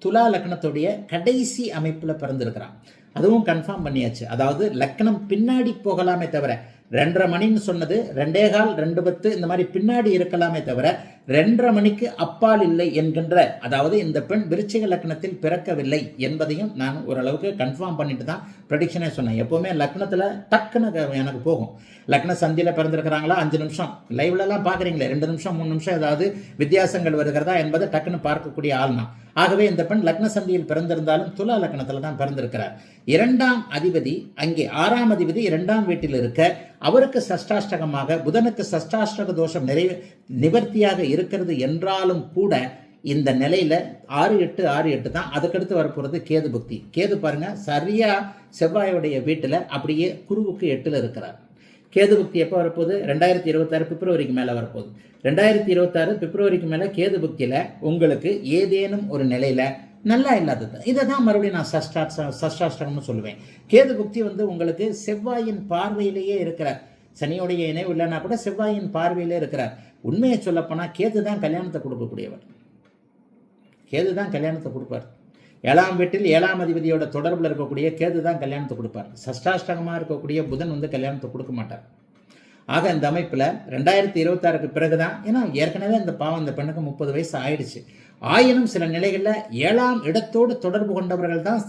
துலா லக்னத்துடைய கடைசி அமைப்பில் பிறந்திருக்கிறான், அதுவும் கன்ஃபார்ம் பண்ணியாச்சு. அதாவது லக்னம் பின்னாடி போகலாமே தவிர 2:30 மணின்னு சொன்னது 2:15, 2:10 இந்த மாதிரி பின்னாடி இருக்கலாமே தவிர 2:30 மணிக்கு அப்பால் இல்லை என்கின்ற, அதாவது இந்த பெண் விருச்சிக லக்னத்தில் பிறக்கவில்லை என்பதையும் நான் ஓரளவுக்கு கன்ஃபார்ம் பண்ணிட்டு தான் ப்ரெடிக்ஷனே சொன்னேன். எப்போவுமே லக்னத்தில் டக்குன்னு எனக்கு போகும். லக்ன சந்தியில் பிறந்திருக்கிறாங்களா 5 நிமிஷம் லைவ்லலாம் பார்க்குறீங்களே 2 நிமிஷம் 3 நிமிஷம் ஏதாவது வித்தியாசங்கள் வருகிறதா என்பதை டக்குன்னு பார்க்கக்கூடிய ஆள் நான். ஆகவே இந்த பெண் லக்ன சந்தியில் பிறந்திருந்தாலும் துலா லக்னத்தில் தான் பிறந்திருக்கிறார். 2ஆம் அதிபதி அங்கே 6ஆம் அதிபதி 2ஆம் வீட்டில் இருக்க அவருக்கு சஷ்டாஷ்டகமாக புதனுக்கு சஷ்டாஷ்டக தோஷம் நிவர்த்தியாக இருக்கிறது என்றாலும் கூட இந்த நிலையில 6-8 தான். அதுக்கடுத்து வரப்போறது கேது புக்தி. கேது பாருங்க சரியா செவ்வாயுடைய வீட்டில் அப்படியே குருவுக்கு 8ல் இருக்கிறார். கேது புக்தி எப்போ வரப்போகுது? 2026 பிப்ரவரிக்கு மேலே வரப்போகுது. 2026 பிப்ரவரிக்கு மேலே கேது புக்தியில் உங்களுக்கு ஏதேனும் ஒரு நிலையில் நல்லா இல்லாதது. இதை தான் மறுபடியும் நான் சஷ்டாஷ்டகம்னு சொல்லுவேன். கேது புக்தி உங்களுக்கு செவ்வாயின் பார்வையிலேயே இருக்கிறார். சனியோடைய இணைவு இல்லைன்னா கூட செவ்வாயின் பார்வையிலே இருக்கிறார். உண்மையை சொல்லப்போனால் கேது தான் கல்யாணத்தை கொடுக்கக்கூடியவர். கேது தான் கல்யாணத்தை கொடுப்பார். 7ஆம் வீட்டில் 7ஆம் அதிபதியோட தொடர்பில் இருக்கக்கூடிய கேது தான் கல்யாணத்தை கொடுப்பார். சஷ்டாஷ்டகமாக இருக்கக்கூடிய புதன் கல்யாணத்தை கொடுக்க மாட்டார். ஆக இந்த அமைப்பில் 2026க்கு பிறகு தான், ஏன்னா ஏற்கனவே இந்த பாவம் இந்த பெண்ணுக்கு 30 வயசு ஆயிடுச்சு. ஆயினும் சில நிலைகளில் 7ஆம் இடத்தோடு தொடர்பு கொண்டவர்கள் தான்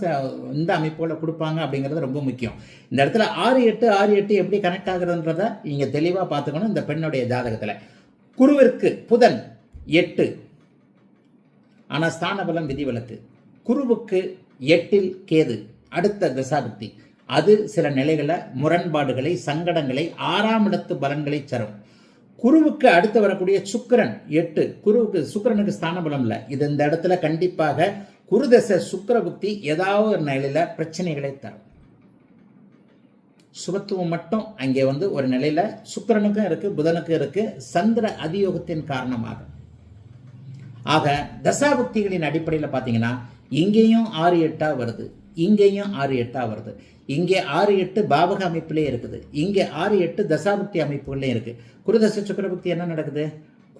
இந்த அமைப்போட கொடுப்பாங்க அப்படிங்கிறது ரொம்ப முக்கியம். இந்த இடத்துல 6-8 எப்படி கனெக்ட் ஆகுறதுன்றத இங்கே தெளிவாக பார்த்துக்கணும். இந்த பெண்ணுடைய ஜாதகத்தில் குருவிற்கு புதன் 8, ஆனால் ஸ்தான பலம் விதிவிலக்கு. குருவுக்கு 8ல் கேது அடுத்த தசாபுக்தி. அது சில நிலைகளை முரண்பாடுகளை சங்கடங்களை 6ஆம் இடத்து பலன்களை தரும். குருவுக்கு அடுத்து வரக்கூடிய சுக்கிரன் 8, சுக்கிரனுக்கு ஸ்தான பலம் இல்லை. இது இந்த இடத்துல கண்டிப்பாக குருதசை சுக்கிர புக்தி ஏதாவது ஒரு நிலையில பிரச்சனைகளை தரும். சுபத்துவம் மட்டும் அங்கே ஒரு நிலையில சுக்கிரனுக்கும் இருக்கு, புதனுக்கும் இருக்கு, சந்திர அதியோகத்தின் காரணமாக. ஆக தசாபுக்திகளின் அடிப்படையில் பார்த்தீங்கன்னா இங்கேயும் 6-8 வருது, இங்கேயும் 6-8 வருது, இங்கே 6-8 பாவக அமைப்பிலே இருக்குது, இங்கே 6-8 தசாபுக்தி அமைப்புகளே இருக்கு. குருதசை சுக்கிரபுக்தி என்ன நடக்குது?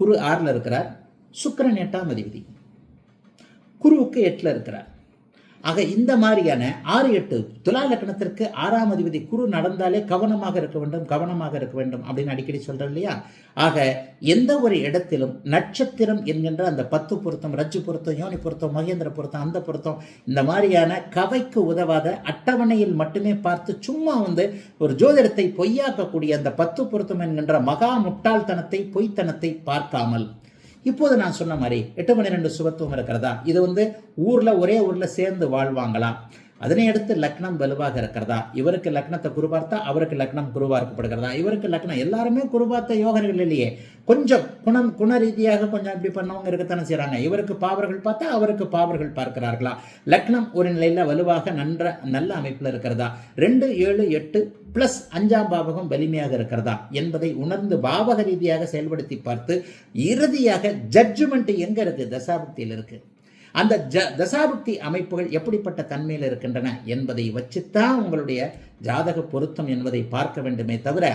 குரு 6ல் இருக்கிறார், சுக்கிரன் 8ஆம் அதிபதி, குருவுக்கு 8ல் இருக்கிறார். ஆக இந்த மாதிரியான 6-8 துலா லக்னத்திற்கு 6ஆம் அதிபதி குரு நடந்தாலே கவனமாக இருக்க வேண்டும், கவனமாக இருக்க வேண்டும் அப்படின்னு அடிக்கடி சொல்றேன் இல்லையா? ஆக எந்த ஒரு இடத்திலும் நட்சத்திரம் என்கின்ற அந்த 10 பொருத்தம், ரஜ்ஜு பொருத்தம், யோனி பொருத்தம், மகேந்திர பொருத்தம், அந்த பொருத்தம், இந்த மாதிரியான கவைக்கு உதவாத அட்டவணையில் மட்டுமே பார்த்து சும்மா ஒரு ஜோதிடத்தை பொய்யாக்கக்கூடிய அந்த 10 பொருத்தம் என்கின்ற மகா முட்டாள்தனத்தை, பொய்த்தனத்தை பார்க்காமல் இப்போது நான் சொன்ன மாதிரி 8-12 சுபத்துவம் இருக்கிறதா? இது ஒரே ஊர்ல சேர்ந்து வாழ்வாங்களா? அதனை அடுத்து லக்னம் வலுவாக இருக்கிறதா? இவருக்கு லக்னத்தை குரு பார்த்தா அவருக்கு லக்னம் குருவார்க்கப்படுகிறதா? இவருக்கு லக்னம் எல்லாருமே குரு பார்த்த யோகர்கள் இல்லையே. கொஞ்சம் குண ரீதியாக கொஞ்சம் இப்படி பண்ணவங்க இருக்கத்தானே செய்யறாங்க. இவருக்கு பாவர்கள் பார்த்தா அவருக்கு பாவர்கள் பார்க்கிறார்களா? லக்னம் ஒரு நிலையில வலுவாக நல்ல அமைப்பில் இருக்கிறதா? 2, 7, 8 பிளஸ் 5ஆம் பாவகம் வலிமையாக இருக்கிறதா என்பதை உணர்ந்து பாவக ரீதியாக செயல்படுத்தி பார்த்து இறுதியாக ஜட்ஜ்மெண்ட் எங்க இருக்கு? தசாபுக்தியில் இருக்கு. அந்த தசாபுக்தி அமைப்புகள் எப்படிப்பட்ட தன்மையில் இருக்கின்றன என்பதை வச்சுத்தான் உங்களுடைய ஜாதக பொருத்தம் என்பதை பார்க்க வேண்டுமே தவிர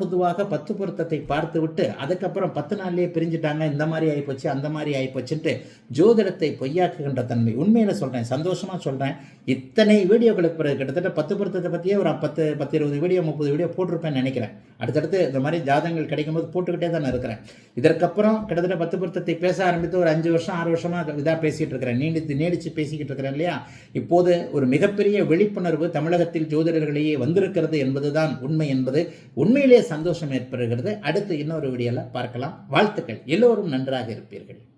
பொதுவாக 10 பொருத்தத்தை பார்த்து விட்டு அதுக்கப்புறம் 10 நாள்லயே பிரிஞ்சுட்டாங்க, இந்த மாதிரி ஆயிப்போச்சு, அந்த மாதிரி ஆயிப்போச்சுன்ட்டு ஜோதிடத்தை பொய்யாக்குகின்ற தன்மை. உண்மையில சொல்றேன், சந்தோஷமா சொல்றேன், இத்தனை வீடியோக்களுக்கு பிறகு கிட்டத்தட்ட 10 பொருத்தத்தை பற்றியே ஒரு 10-20 வீடியோ 30 வீடியோ போட்டிருப்பேன்னு நினைக்கிறேன். அடுத்தடுத்து இந்த மாதிரி ஜாதகங்கள் கிடைக்கும் போது போட்டுக்கிட்டே தானே இருக்கிறேன். இதற்கப்புறம் கிட்டத்தட்ட 10 பொருத்தத்தை பேச ஆரம்பித்து ஒரு 5 வருஷம் 6 வருஷமா இதாக பேசிட்டு இருக்கிறேன், நீடிச்சு பேசிக்கிட்டு இருக்கிறேன் இல்லையா? இப்போது ஒரு மிகப்பெரிய விழிப்புணர்வு தமிழகத்தில் ஜோதிடர்களையே வந்திருக்கிறது என்பதுதான் உண்மை என்பது உண்மையிலே சந்தோஷம் ஏற்படுகிறது. அடுத்து இன்னொரு வீடியோல பார்க்கலாம். வாழ்த்துக்கள். எல்லோரும் நன்றாக இருப்பீர்கள்.